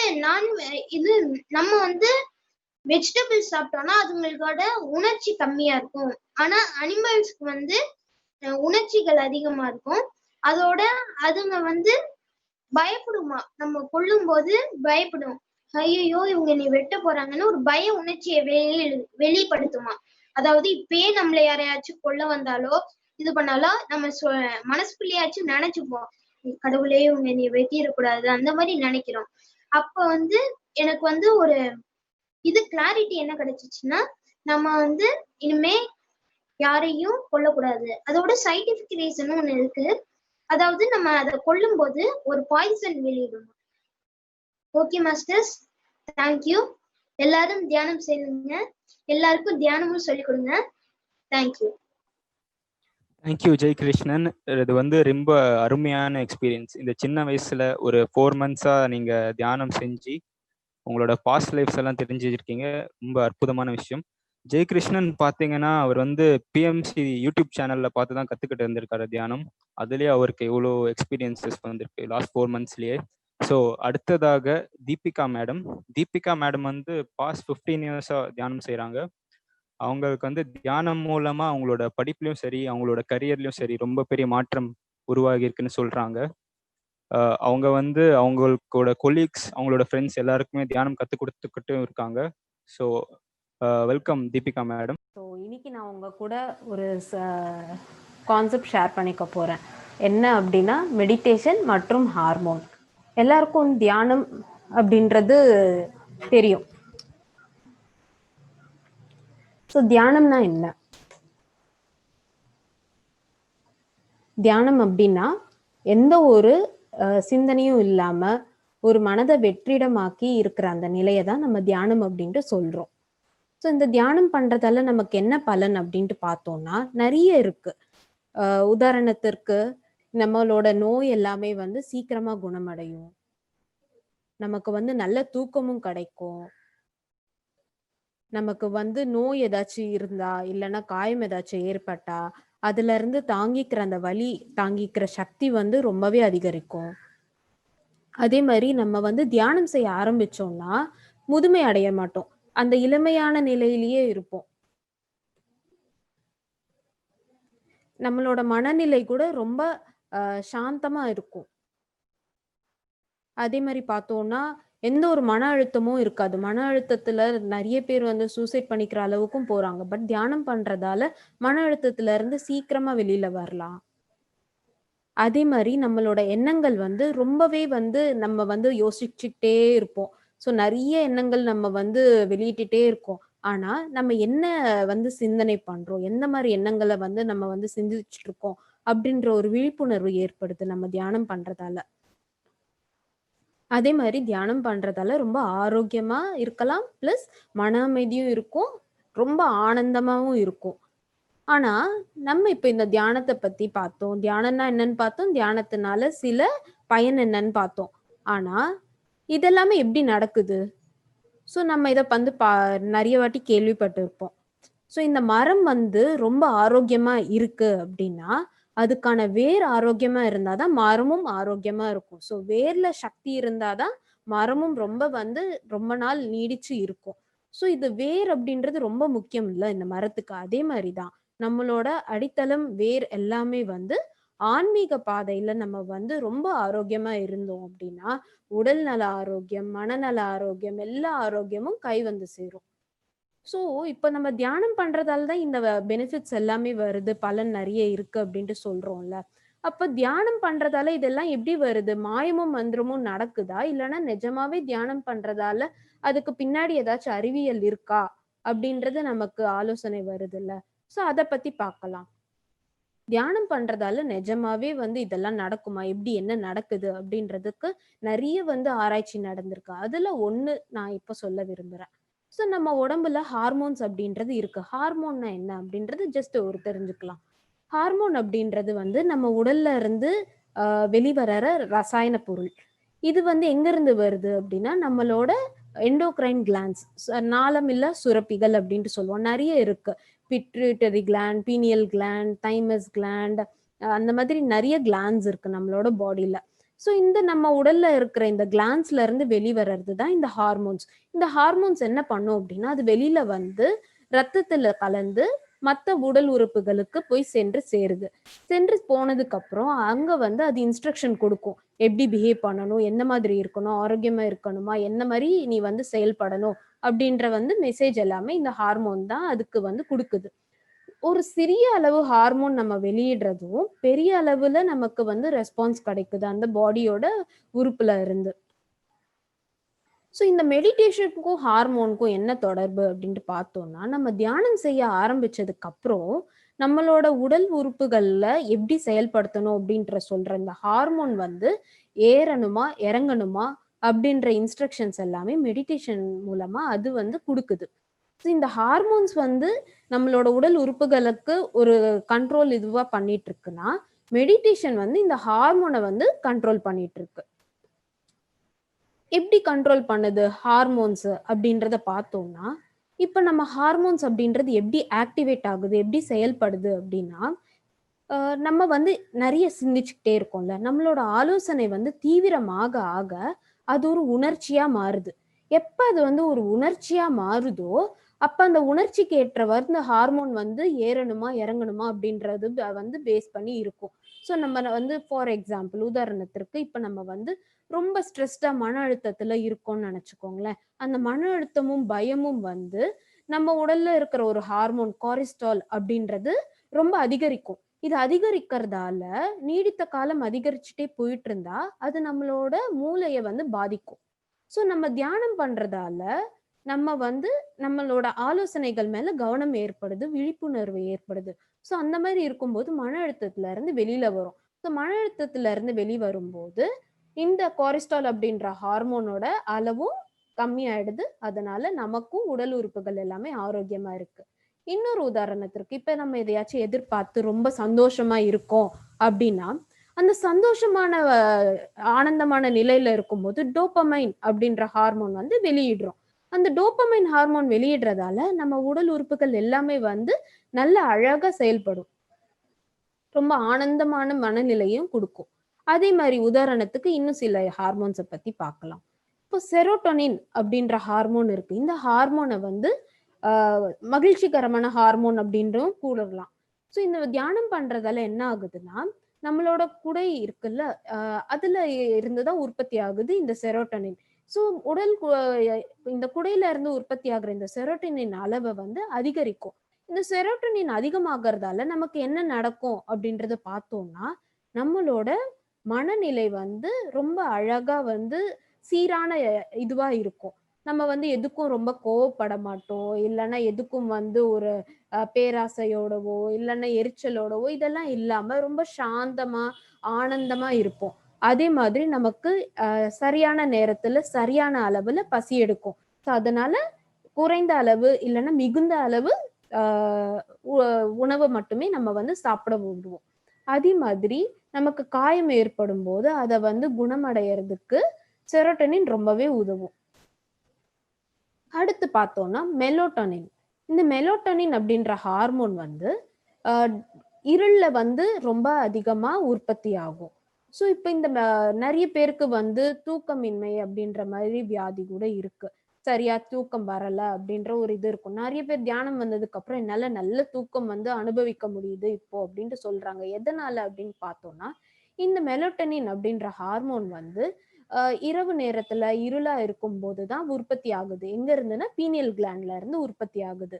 D: நம்ம வந்து வெஜிடபிள்ஸ் சாப்பிட்டோம்னா அதுங்களோட உணர்ச்சி கம்மியா இருக்கும். ஆனா அனிமல்ஸ்க்கு வந்து உணர்ச்சிகள் அதிகமா இருக்கும். அதோட அதுங்க வந்து பயப்படுமா, நம்ம கொல்லும் போது பயப்படும். ஐயோ இவங்க நீ வெட்ட போறாங்கன்னு ஒரு பய உணர்ச்சியை வெளிப்படுத்துமா. அதாவது இப்பயே நம்மள யாரையாச்சும் கொல்ல வந்தாலோ இது பண்ணாலும் நம்ம மனசுக்குள்ளேயாச்சும் நினைச்சுப்போம், கடவுளே இவங்க நீ வெட்டிடக்கூடாது அந்த மாதிரி நினைக்கிறோம். அப்ப வந்து எனக்கு வந்து ஒரு கிளாரிட்டி என்ன கிடைச்சிச்சுன்னா, நம்ம வந்து இனிமே யாரையும் கொல்லக்கூடாது. அதோட சயின்டிபிக் ரீசனும் ஒண்ணு இருக்கு. அதாவது நம்ம அதை கொல்லும் போது ஒரு பாய்சன் வெளியிடும். Okay masters, thank you. எல்லாரும் தியானம் செய்யுங்க. எல்லாருக்கும் தியானமும் சொல்லிக் கொடுங்க. தேங்க்யூ.
A: தேங்க்யூ ஜெய் கிருஷ்ணன். இது வந்து ரொம்ப அருமையான எக்ஸ்பீரியன்ஸ். இந்த சின்ன வயசுல ஒரு 4 months நீங்க தியானம் செஞ்சு உங்களோட பாஸ்ட் லைஃப்ஸ் எல்லாம் தெரிஞ்சிருக்கீங்க. ரொம்ப அற்புதமான விஷயம். ஜெய் கிருஷ்ணன் பார்த்தீங்கன்னா அவர் வந்து பிஎம்சி யூடியூப் சேனல்ல பார்த்து தான் கற்றுக்கிட்டு இருந்திருக்காரு தியானம். அதுலேயே அவருக்கு எவ்வளோ எக்ஸ்பீரியன்சஸ் வந்திருக்கு லாஸ்ட் 4 monthsலயே. ஸோ அடுத்ததாக தீபிகா மேடம் வந்து பாஸ்ட் 15 years தியானம் செய்கிறாங்க. அவங்களுக்கு வந்து தியானம் மூலமாக அவங்களோட படிப்புலையும் சரி அவங்களோட கரியர்லையும் சரி ரொம்ப பெரிய மாற்றம் உருவாகி இருக்குன்னு சொல்கிறாங்க. அவங்க வந்து அவங்களோட கொலீக்ஸ் அவங்களோட ஃப்ரெண்ட்ஸ் எல்லாருக்குமே தியானம் கற்றுக் கொடுத்துக்கிட்டும் இருக்காங்க. So welcome Deepika madam.
E: So இன்னைக்கு நான் உங்க கூட ஒரு கான்செப்ட் ஷேர் பண்ணிக்க போகிறேன். என்ன அப்படின்னா மெடிடேஷன் மற்றும் ஹார்மோன். எல்லாருக்கும் தியானம் அப்படின்றது தெரியும். ஸோ தியானம்னா என்ன? தியானம் அப்படின்னா எந்த ஒரு சிந்தனையும் இல்லாம ஒரு மனதை வெற்றிடமாக்கி இருக்கிற அந்த நிலையை தான் நம்ம தியானம் அப்படின்ட்டு சொல்றோம். ஸோ இந்த தியானம் பண்றதால நமக்கு என்ன பலன் அப்படின்ட்டு பார்த்தோம்னா நிறைய இருக்கு. உதாரணத்திற்கு நம்மளோட நோய் எல்லாமே வந்து சீக்கிரமா குணமடையும். நமக்கு வந்து நல்ல தூக்கமும் கிடைக்கும். நமக்கு வந்து நோய் ஏதாச்சும் இருந்தா இல்லைன்னா காயம் ஏதாச்சும் ஏற்பட்டா அதுல இருந்து தாங்கிக்கிற அந்த வலி தாங்கிக்கிற சக்தி வந்து ரொம்பவே அதிகரிக்கும். அதே மாதிரி நம்ம வந்து தியானம் செய்ய ஆரம்பிச்சோம்னா முதுமை அடைய மாட்டோம். அந்த இளமையான நிலையிலேயே இருப்போம். நம்மளோட மனநிலை கூட ரொம்ப சாந்தமா இருக்கும். அதே மாதிரி பார்த்தோம்னா எந்த ஒரு மன அழுத்தமும் இருக்காது. மன அழுத்தத்துல நிறைய பேர் வந்து சூசைட் பண்ணிக்கிற அளவுக்கும் போறாங்க. பட் தியானம் பண்றதால மன அழுத்தத்துல இருந்து சீக்கிரமா வெளியில வரலாம். அதே மாதிரி நம்மளோட எண்ணங்கள் வந்து ரொம்பவே வந்து நம்ம வந்து யோசிச்சுக்கிட்டே இருப்போம். ஸோ நிறைய எண்ணங்கள் நம்ம வந்து வெளியிட்டுட்டே இருக்கோம். ஆனா நம்ம என்ன வந்து சிந்தனை பண்றோம், எந்த மாதிரி எண்ணங்களை வந்து நம்ம வந்து சிந்திச்சுட்டு இருக்கோம் அப்படின்ற ஒரு விழிப்புணர்வு ஏற்படுது நம்ம தியானம் பண்றதால. அதே மாதிரி தியானம் பண்றதால ரொம்ப ஆரோக்கியமா இருக்கலாம். பிளஸ் மன அமைதியும் இருக்கும், ரொம்ப ஆனந்தமாவும் இருக்கும். ஆனா நம்ம இப்ப இந்த தியானத்தை பத்தி பார்த்தோம். தியானம்னா என்னன்னு பார்த்தோம். தியானத்தினால சில பயன் என்னன்னு பார்த்தோம். ஆனா இதெல்லாமே எப்படி நடக்குது? ஸோ நம்ம இதை வந்து நிறைய வாட்டி கேள்விப்பட்டிருப்போம். ஸோ இந்த மரம் வந்து ரொம்ப ஆரோக்கியமா இருக்கு அப்படின்னா அதுக்கான வேர் ஆரோக்கியமா இருந்தாதான் மரமும் ஆரோக்கியமா இருக்கும். ஸோ வேர்ல சக்தி இருந்தாதான் மரமும் ரொம்ப நாள் நீடிச்சு இருக்கும். ஸோ இது வேர் அப்படின்றது ரொம்ப முக்கியம் இல்லை இந்த மரத்துக்கு. அதே மாதிரிதான் நம்மளோட அடித்தளம் வேர் எல்லாமே வந்து ஆன்மீக பாதையில நம்ம வந்து ரொம்ப ஆரோக்கியமா இருந்தோம் அப்படின்னா உடல் நல ஆரோக்கியம், மனநல ஆரோக்கியம், எல்லா ஆரோக்கியமும் கை வந்து சேரும். ஸோ இப்ப நம்ம தியானம் பண்றதாலதான் இந்த பெனிஃபிட்ஸ் எல்லாமே வருது, பலன் நிறைய இருக்கு அப்படின்ட்டு சொல்றோம்ல. அப்ப தியானம் பண்றதால இதெல்லாம் எப்படி வருது? மாயமும் மந்திரமும் நடக்குதா இல்லைன்னா நிஜமாவே தியானம் பண்றதால அதுக்கு பின்னாடி ஏதாச்சும் அறிவியல் இருக்கா அப்படின்றது நமக்கு ஆலோசனை வருது இல்ல. ஸோ அதை பத்தி பார்க்கலாம். தியானம் பண்றதால நிஜமாவே வந்து இதெல்லாம் நடக்குமா, எப்படி என்ன நடக்குது அப்படின்றதுக்கு நிறைய வந்து ஆராய்ச்சி நடந்திருக்கு. அதுல ஒண்ணு நான் இப்ப சொல்ல விரும்புறேன். ஸோ நம்ம உடம்புல ஹார்மோன்ஸ் அப்படின்றது இருக்கு. ஹார்மோன்னா என்ன அப்படின்றது ஜஸ்ட் ஒரு தெரிஞ்சுக்கலாம். ஹார்மோன் அப்படின்றது வந்து நம்ம உடல்ல இருந்து வெளிவர ரசாயன பொருள். இது வந்து எங்க இருந்து வருது அப்படின்னா நம்மளோட எண்டோக்ரைன் கிளான்ஸ், நாளமில்லா சுரப்பிகள் அப்படின்ட்டு சொல்லுவோம். நிறைய இருக்கு. Pituitary gland, pineal gland, thymus gland, அந்த மாதிரி நிறைய கிளான்ஸ் இருக்கு நம்மளோட பாடியில. ஸோ இந்த நம்ம உடல்ல இருக்கிற இந்த கிளான்ஸ்ல இருந்து வெளிவரது தான் இந்த ஹார்மோன்ஸ். இந்த ஹார்மோன்ஸ் என்ன பண்ணும் அப்படின்னா, அது வெளியில வந்து ரத்தத்துல கலந்து மற்ற உடல் உறுப்புகளுக்கு போய் சென்று சேருது. சென்று போனதுக்கு அப்புறம் அங்க வந்து அது இன்ஸ்ட்ரக்ஷன் கொடுக்கும், எப்படி பிஹேவ் பண்ணணும், என்ன மாதிரி இருக்கணும், ஆரோக்கியமா இருக்கணுமா, என்ன மாதிரி நீ வந்து செயல்படணும் அப்படின்ற வந்து மெசேஜ் எல்லாமே இந்த ஹார்மோன் தான் அதுக்கு வந்து கொடுக்குது. ஒரு சிறிய அளவு ஹார்மோன் நம்ம வெளியிடுறதும் பெரிய அளவுல நமக்கு வந்து ரெஸ்பான்ஸ் கிடைக்குது அந்த பாடியோட உறுப்புல இருந்து. ஸோ இந்த மெடிடேஷனுக்கும் ஹார்மோனுக்கும் என்ன தொடர்பு அப்படின்ட்டு பார்த்தோம்னா, நம்ம தியானம் செய்ய ஆரம்பிச்சதுக்கு அப்புறம் நம்மளோட உடல் உறுப்புகள்ல எப்படி செயல்படுத்தணும் அப்படின்ற சொல்ற இந்த ஹார்மோன் வந்து ஏறணுமா இறங்கணுமா அப்படின்ற இன்ஸ்ட்ரக்ஷன்ஸ் எல்லாமே மெடிடேஷன் மூலமா அது வந்து கொடுக்குது. இந்த ஹார்மோன்ஸ் வந்து நம்மளோட உடல் உறுப்புகளுக்கு ஒரு கண்ட்ரோல் இதுவா பண்ணிட்டு இருக்குன்னா, மெடிடேஷன் வந்து இந்த ஹார்மோனை வந்து கண்ட்ரோல் பண்ணிட்டு இருக்கு. எப்படி கண்ட்ரோல் பண்ணுது ஹார்மோன்ஸ் அப்படின்றத பார்த்தோம்னா, இப்ப நம்ம ஹார்மோன்ஸ் அப்படின்றது எப்படி ஆக்டிவேட் ஆகுது, எப்படி செயல்படுது அப்படின்னா, நம்ம வந்து நிறைய சிந்திச்சுக்கிட்டே இருக்கோம்ல, நம்மளோட ஆலோசனை வந்து தீவிரமாக ஆக அது ஒரு உணர்ச்சியா மாறுது. எப்ப அது வந்து ஒரு உணர்ச்சியா மாறுதோ அப்ப அந்த உணர்ச்சிக்கு ஏற்றவாறு இந்த ஹார்மோன் வந்து ஏறணுமா இறங்கணுமா அப்படின்றது வந்து பேஸ் பண்ணி இருக்கும். ஸோ நம்ம வந்து ஃபார் எக்ஸாம்பிள் உதாரணத்திற்கு இப்ப நம்ம வந்து ரொம்ப ஸ்ட்ரெஸ்டா மன அழுத்தத்துல இருக்கோம்னு நினைச்சுக்கோங்களேன். அந்த மன அழுத்தமும் பயமும் வந்து நம்ம உடல்ல இருக்கிற ஒரு ஹார்மோன் கார்டிசால் அப்படின்றது ரொம்ப அதிகரிக்கும். இது அதிகரிக்கிறதால நீடித்த காலம் அதிகரிச்சுட்டே போயிட்டு இருந்தா அது நம்மளோட மூளையை வந்து பாதிக்கும். ஸோ நம்ம தியானம் பண்றதால நம்ம வந்து நம்மளோட ஆலோசனைகள் மேல கவனம் ஏற்படுது, விழிப்புணர்வு ஏற்படுது. ஸோ அந்த மாதிரி இருக்கும்போது மன அழுத்தத்துல இருந்து வெளியில வரும். ஸோ மன அழுத்தத்துல இருந்து வெளிவரும்போது இந்த கார்டிசால் அப்படின்ற ஹார்மோனோட அளவும் கம்மியாயிடுது. அதனால நமக்கும் உடல் உறுப்புகள் எல்லாமே ஆரோக்கியமா இருக்கு. இன்னொரு உதாரணத்திற்கு இப்ப நம்ம எதையாச்சும் எதிர்பார்த்து ரொம்ப சந்தோஷமா இருக்கோம் அப்படின்னா, அந்த சந்தோஷமான ஆனந்தமான நிலையில இருக்கும்போது டோபமைன் அப்படின்ற ஹார்மோன் வந்து வெளியிடுறோம். அந்த டோபமைன் ஹார்மோன் வெளியிடுறதால நம்ம உடல் உறுப்புகள் எல்லாமே வந்து நல்ல அழகா செயல்படும், ரொம்ப ஆனந்தமான மனநிலையும் கொடுக்கும். அதே மாதிரி உதாரணத்துக்கு இன்னும் சில ஹார்மோன்ஸை பத்தி பார்க்கலாம். இப்போ செரோட்டோனின் அப்படின்ற ஹார்மோன் இருக்கு. இந்த ஹார்மோனை வந்து மகிழ்ச்சிகரமான ஹார்மோன் அப்படின்றும் கூறலாம். ஸோ இந்த தியானம் பண்றதால என்ன ஆகுதுன்னா, நம்மளோட குடை இருக்குல்ல, அதுல இருந்துதான் உற்பத்தி ஆகுது இந்த செரோட்டோனின். ஸோ இந்த குடையில இருந்து உற்பத்தி ஆகுற இந்த செரோட்டோனின் அளவை வந்து அதிகரிக்கும். இந்த செரோட்டோனின் அதிகமாகறதால நமக்கு என்ன நடக்கும் அப்படின்றத பார்த்தோம்னா, நம்மளோட மனநிலை வந்து ரொம்ப அழகா வந்து சீரான இதுவா இருக்கும். நம்ம வந்து எதுக்கும் ரொம்ப கோவப்பட மாட்டோம், இல்லைன்னா எதுக்கும் வந்து ஒரு பேராசையோடவோ இல்லைன்னா எரிச்சலோடவோ இதெல்லாம் இல்லாம ரொம்ப சாந்தமா ஆனந்தமா இருப்போம். அதே மாதிரி நமக்கு சரியான நேரத்துல சரியான அளவுல பசி எடுக்கும். ஸோ அதனால குறைந்த அளவு இல்லைன்னா மிகுந்த அளவு உணவு மட்டுமே நம்ம வந்து சாப்பிட விடுவோம். அதே மாதிரி நமக்கு காயம் ஏற்படும் போது அதை வந்து குணமடைகிறதுக்கு செரோட்டோனின் ரொம்பவே உதவும். அடுத்து பார்த்தோம்னா மெலோட்டோனின். இந்த மெலோட்டோனின் அப்படின்ற ஹார்மோன் வந்து இருள்ல வந்து ரொம்ப அதிகமா உற்பத்தி ஆகும். ஸோ இப்போ இந்த நிறைய பேருக்கு வந்து தூக்கமின்மை அப்படின்ற மாதிரி வியாதி கூட இருக்கு. சரியா தூக்கம் வரல அப்படின்ற ஒரு இது இருக்கும். நிறைய பேர் தியானம் வந்ததுக்கு அப்புறம் என்னால நல்ல தூக்கம் வந்து அனுபவிக்க முடியுது இப்போ அப்படின்ட்டு சொல்றாங்க. எதனால அப்படின்னு பார்த்தோம்னா, இந்த மெலோட்டோனின் அப்படின்ற ஹார்மோன் வந்து இரவு நேரத்துல இருளா இருக்கும் போதுதான் உற்பத்தி ஆகுது. எங்க இருந்துன்னா பீனியல் கிளாண்ட்ல இருந்து உற்பத்தி ஆகுது.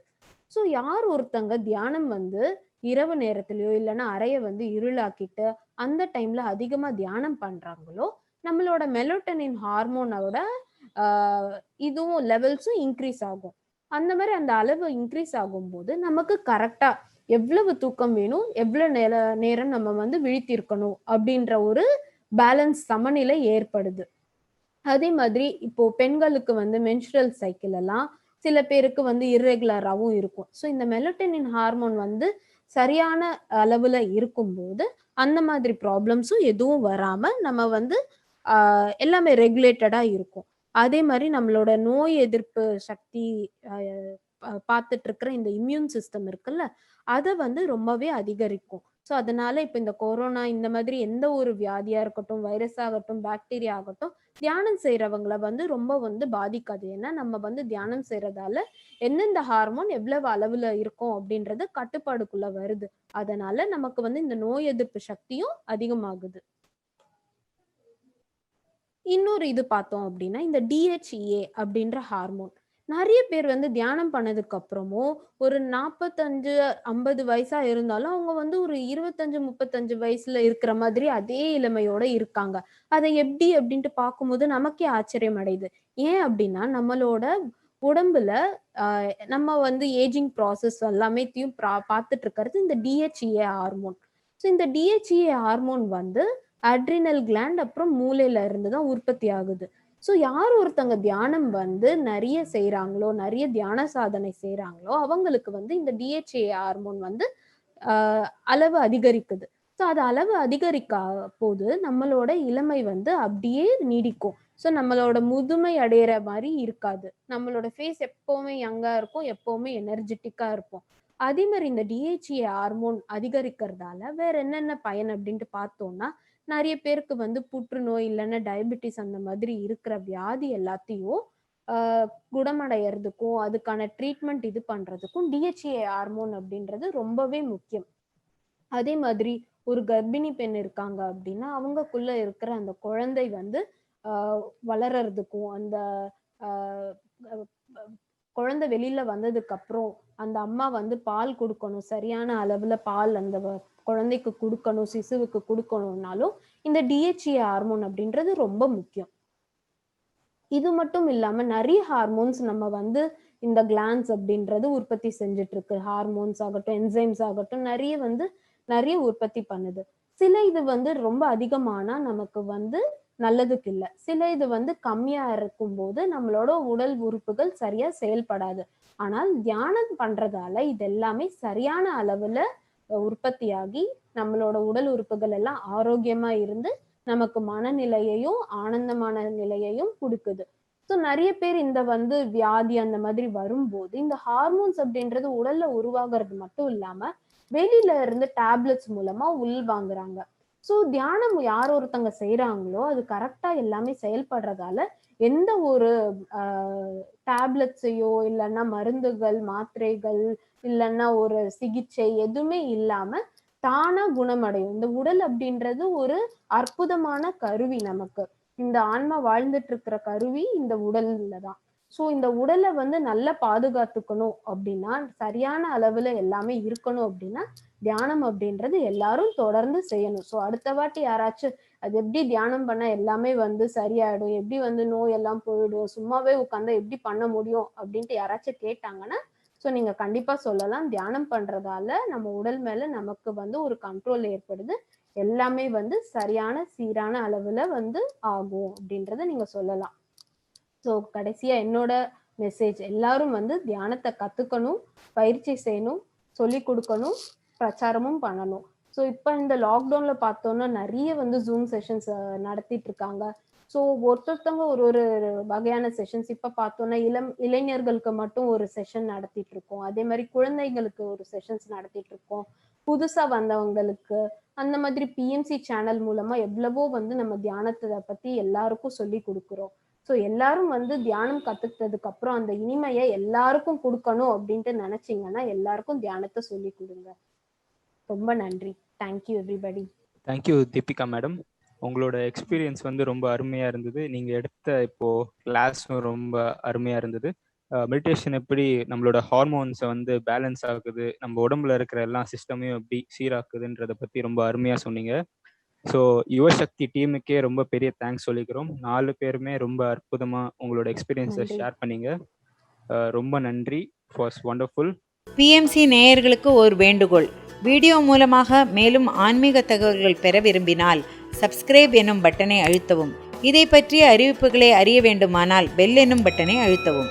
E: ஸோ யார் ஒருத்தங்க தியானம் வந்து இரவு நேரத்திலயோ இல்லைன்னா அறைய வந்து இருளாக்கிட்டு அந்த டைம்ல அதிகமா தியானம் பண்றாங்களோ நம்மளோட மெலோட்டோனின் ஹார்மோனோட இதுவும் லெவல்ஸும் இன்க்ரீஸ் ஆகும். அந்த மாதிரி அந்த அளவு இன்க்ரீஸ் ஆகும்போது நமக்கு கரெக்டா எவ்வளவு தூக்கம் வேணும், எவ்வளவு நேரம் நம்ம வந்து விழித்திருக்கணும் அப்படின்ற ஒரு பேலன்ஸ் சமநிலை ஏற்படுது. அதே மாதிரி இப்போ பெண்களுக்கு வந்து மென்ஸ்ட்ரல் சைக்கிள் எல்லாம் சில பேருக்கு வந்து இர்ரெகுலராகவும் இருக்கும். ஸோ இந்த மெலோட்டோனின் ஹார்மோன் வந்து சரியான அளவுல இருக்கும்போது அந்த மாதிரி ப்ராப்ளம்ஸும் எதுவும் வராம நம்ம வந்து எல்லாமே ரெகுலேட்டடா இருக்கும். அதே மாதிரி நம்மளோட நோய் எதிர்ப்பு சக்தி பார்த்துட்டு இருக்கிற இந்த இம்யூன் சிஸ்டம் இருக்குல்ல, அதை வந்து ரொம்பவே அதிகரிக்கும். ஸோ அதனால இப்போ இந்த கொரோனா இந்த மாதிரி எந்த ஒரு வியாதியா இருக்கட்டும், வைரஸ் ஆகட்டும், பாக்டீரியா ஆகட்டும், தியானம் செய்யறவங்களை வந்து ரொம்ப வந்து பாதிக்காது. ஏன்னா நம்ம வந்து தியானம் செய்யறதால எந்தெந்த ஹார்மோன் எவ்வளவு அளவுல இருக்கும் அப்படின்றது கட்டுப்பாடுக்குள்ள வருது. அதனால நமக்கு வந்து இந்த நோய் எதிர்ப்பு சக்தியும் அதிகமாகுது. இன்னொரு இது பார்த்தோம் அப்படின்னா இந்த DHEA அப்படின்ற ஹார்மோன். நிறைய பேர் வந்து தியானம் பண்ணதுக்கு அப்புறமும் ஒரு 45-50 வயசா இருந்தாலும் அவங்க வந்து ஒரு 25-35 வயசுல இருக்கிற மாதிரி அதே இளமையோட இருக்காங்க. அதை எப்படி அப்படின்ட்டு பார்க்கும்போது நமக்கே ஆச்சரியம் அடையுது. ஏன் அப்படின்னா நம்மளோட உடம்புல நம்ம வந்து ஏஜிங் ப்ராசஸ் எல்லாமேத்தையும் பார்த்துட்டு இருக்கிறது இந்த DHEA ஹார்மோன். ஸோ இந்த DHEA ஹார்மோன் வந்து அட்ரினல் கிளாண்ட் அப்புறம் மூளையில இருந்து தான் உற்பத்தி ஆகுது. ஸோ யார் ஒருத்தங்க தியானம் வந்து நிறைய செய்யறாங்களோ, நிறைய தியான சாதனை செய்யறாங்களோ, அவங்களுக்கு வந்து இந்த DHEA ஹார்மோன் வந்து அளவு அதிகரிக்குது. ஸோ அது அளவு அதிகரிக்க போது நம்மளோட இளமை வந்து அப்படியே நீடிக்கும். ஸோ நம்மளோட முதுமை அடையிற மாதிரி இருக்காது. நம்மளோட ஃபேஸ் எப்பவுமே யங்கா இருக்கும், எப்பவுமே எனர்ஜெட்டிக்கா இருப்போம். அதே மாதிரி இந்த DHEA ஹார்மோன் அதிகரிக்கிறதால வேற என்னென்ன பயன் அப்படின்ட்டு பார்த்தோம்னா, நிறைய பேருக்கு வந்து புற்றுநோய் இல்லைன்னா டயபெட்டிஸ் அந்த மாதிரி இருக்கிற வியாதி எல்லாத்தையும் குணமடைகிறதுக்கும் அதுக்கான ட்ரீட்மெண்ட் இது பண்றதுக்கும் DHEA ஹார்மோன் அப்படின்றது ரொம்பவே முக்கியம். அதே மாதிரி ஒரு கர்ப்பிணி பெண் இருக்காங்க அப்படின்னா அவங்கக்குள்ள இருக்கிற அந்த குழந்தை வந்து வளர்றதுக்கும், அந்த குழந்தை வெளியில வந்ததுக்கு அப்புறம் அந்த அம்மா வந்து பால் கொடுக்கணும், சரியான அளவுல பால் அந்த குழந்தைக்கு கொடுக்கணும், சிசுவுக்கு கொடுக்கணும்னாலும் இந்த DHEA ஹார்மோன் அப்படின்றது ரொம்ப முக்கியம். இது மட்டும் இல்லாம நிறைய ஹார்மோன்ஸ் நம்ம வந்து இந்த கிளான்ஸ் அப்படின்றது உற்பத்தி செஞ்சுட்டு இருக்கு. ஹார்மோன்ஸ் ஆகட்டும், என்சைம்ஸ் ஆகட்டும், நிறைய உற்பத்தி பண்ணுது. சில இது வந்து ரொம்ப அதிகமானா நமக்கு வந்து நல்லதுக்கு இல்லை. சில இது வந்து கம்மியா இருக்கும் போது நம்மளோட உடல் உறுப்புகள் சரியா செயல்படாது. ஆனால் தியானம் பண்றதால இது எல்லாமே சரியான அளவுல உற்பத்தியாகி நம்மளோட உடல் உறுப்புகள் எல்லாம் ஆரோக்கியமா இருந்து நமக்கு மனநிலையையும் ஆனந்தமான நிலையையும் கொடுக்குது. ஸோ நிறைய பேர் இந்த வந்து வியாதி அந்த மாதிரி வரும்போது இந்த ஹார்மோன்ஸ் அப்படின்றது உடல்ல உருவாகிறது மட்டும் இல்லாம வெளியில இருந்து டேப்லெட்ஸ் மூலமா உள்வாங்குறாங்க. ஸோ தியானம் யார் ஒருத்தங்க செய்யறாங்களோ அது கரெக்டா எல்லாமே செயல்படுறதால எந்த ஒரு டேப்லெட்ஸையோ இல்லைன்னா மருந்துகள், மாத்திரைகள், இல்லைன்னா ஒரு சிகிச்சை எதுவுமே இல்லாம தானா குணமடையும். இந்த உடல் அப்படின்றது ஒரு அற்புதமான கருவி. நமக்கு இந்த ஆன்மா வாழ்ந்துட்டு இருக்கிற கருவி இந்த உடல்ல தான். ஸோ இந்த உடலை வந்து நல்லா பாதுகாத்துக்கணும் அப்படின்னா, சரியான அளவுல எல்லாமே இருக்கணும் அப்படின்னா தியானம் அப்படின்றது எல்லாரும் தொடர்ந்து செய்யணும். ஸோ அடுத்த வாட்டி யாராச்சும் அது எப்படி தியானம் பண்ண எல்லாமே வந்து சரியாயிடும், எப்படி வந்து நோய் எல்லாம் போயிடும், சும்மாவே உட்காந்தா எப்படி பண்ண முடியும் அப்படின்ட்டு யாராச்சும் கேட்டாங்கன்னா ஸோ நீங்க கண்டிப்பா சொல்லலாம், தியானம் பண்றதால நம்ம உடல் மேல நமக்கு வந்து ஒரு கண்ட்ரோல் ஏற்படுது, எல்லாமே வந்து சரியான சீரான அளவுல வந்து ஆகும் அப்படின்றத நீங்க சொல்லலாம். ஸோ கடைசியா என்னோட மெசேஜ், எல்லாரும் வந்து தியானத்தை கத்துக்கணும், பயிற்சி செய்யணும், சொல்லி கொடுக்கணும், பிரச்சாரமும் பண்ணணும். ஸோ இப்போ இந்த லாக்டவுன்ல பார்த்தோம்னா நிறைய வந்து ஜூம் செஷன்ஸ் நடத்திட்டு இருக்காங்க. ஸோ ஒருத்தவங்க ஒரு வகையான செஷன்ஸ் இப்போ பார்த்தோம்னா இளைஞர்களுக்கு மட்டும் ஒரு செஷன் நடத்திட்டு இருக்கோம். அதே மாதிரி குழந்தைங்களுக்கு ஒரு செஷன்ஸ் நடத்திட்டு இருக்கோம். புதுசா வந்தவங்களுக்கு அந்த மாதிரி PMC சேனல் மூலமா எவ்வளவோ வந்து நம்ம தியானத்தை பத்தி எல்லாருக்கும் சொல்லி கொடுக்குறோம். ஸோ எல்லாரும் வந்து தியானம் கத்துக்கிட்டதுக்கு அப்புறம் அந்த இனிமையை எல்லாருக்கும் கொடுக்கணும் அப்படின்ட்டு நினைச்சீங்கன்னா எல்லாருக்கும் தியானத்தை சொல்லி கொடுங்க. ரொம்ப நன்றி. Thank you everybody.
A: Thank you Deepika madam. உங்களோட எக்ஸ்பீரியன்ஸ் வந்து ரொம்ப அருமையா இருந்தது. நீங்க எடுத்த இப்போ கிளாஸும் ரொம்ப அருமையா இருந்தது. மெடிடேஷன் எப்படி நம்மளோட ஹார்மோன்ஸை வந்து பேலன்ஸ் ஆகுது, நம்ம உடம்புல இருக்கிற எல்லா சிஸ்டமையும் எப்படி சீராக்குதுன்றதை பத்தி ரொம்ப அருமையா சொன்னீங்க. ஸோ யுவசக்தி டீமுக்கே ரொம்ப பெரிய தேங்க்ஸ் சொல்லிக்கிறோம். 4 பேருமே ரொம்ப அற்புதமா உங்களோட எக்ஸ்பீரியன்ஸை ஷேர் பண்ணீங்க. ரொம்ப நன்றி. Was wonderful.
F: PMC நேயர்களுக்கு ஒரு வேண்டுகோள், வீடியோ மூலமாக மேலும் ஆன்மீக தகவல்கள் பெற விரும்பினால் சப்ஸ்கிரைப் எனும் பட்டனை அழுத்தவும். இதை பற்றிய அறிவிப்புகளை அறிய வேண்டுமானால் பெல் எனும் பட்டனை அழுத்தவும்.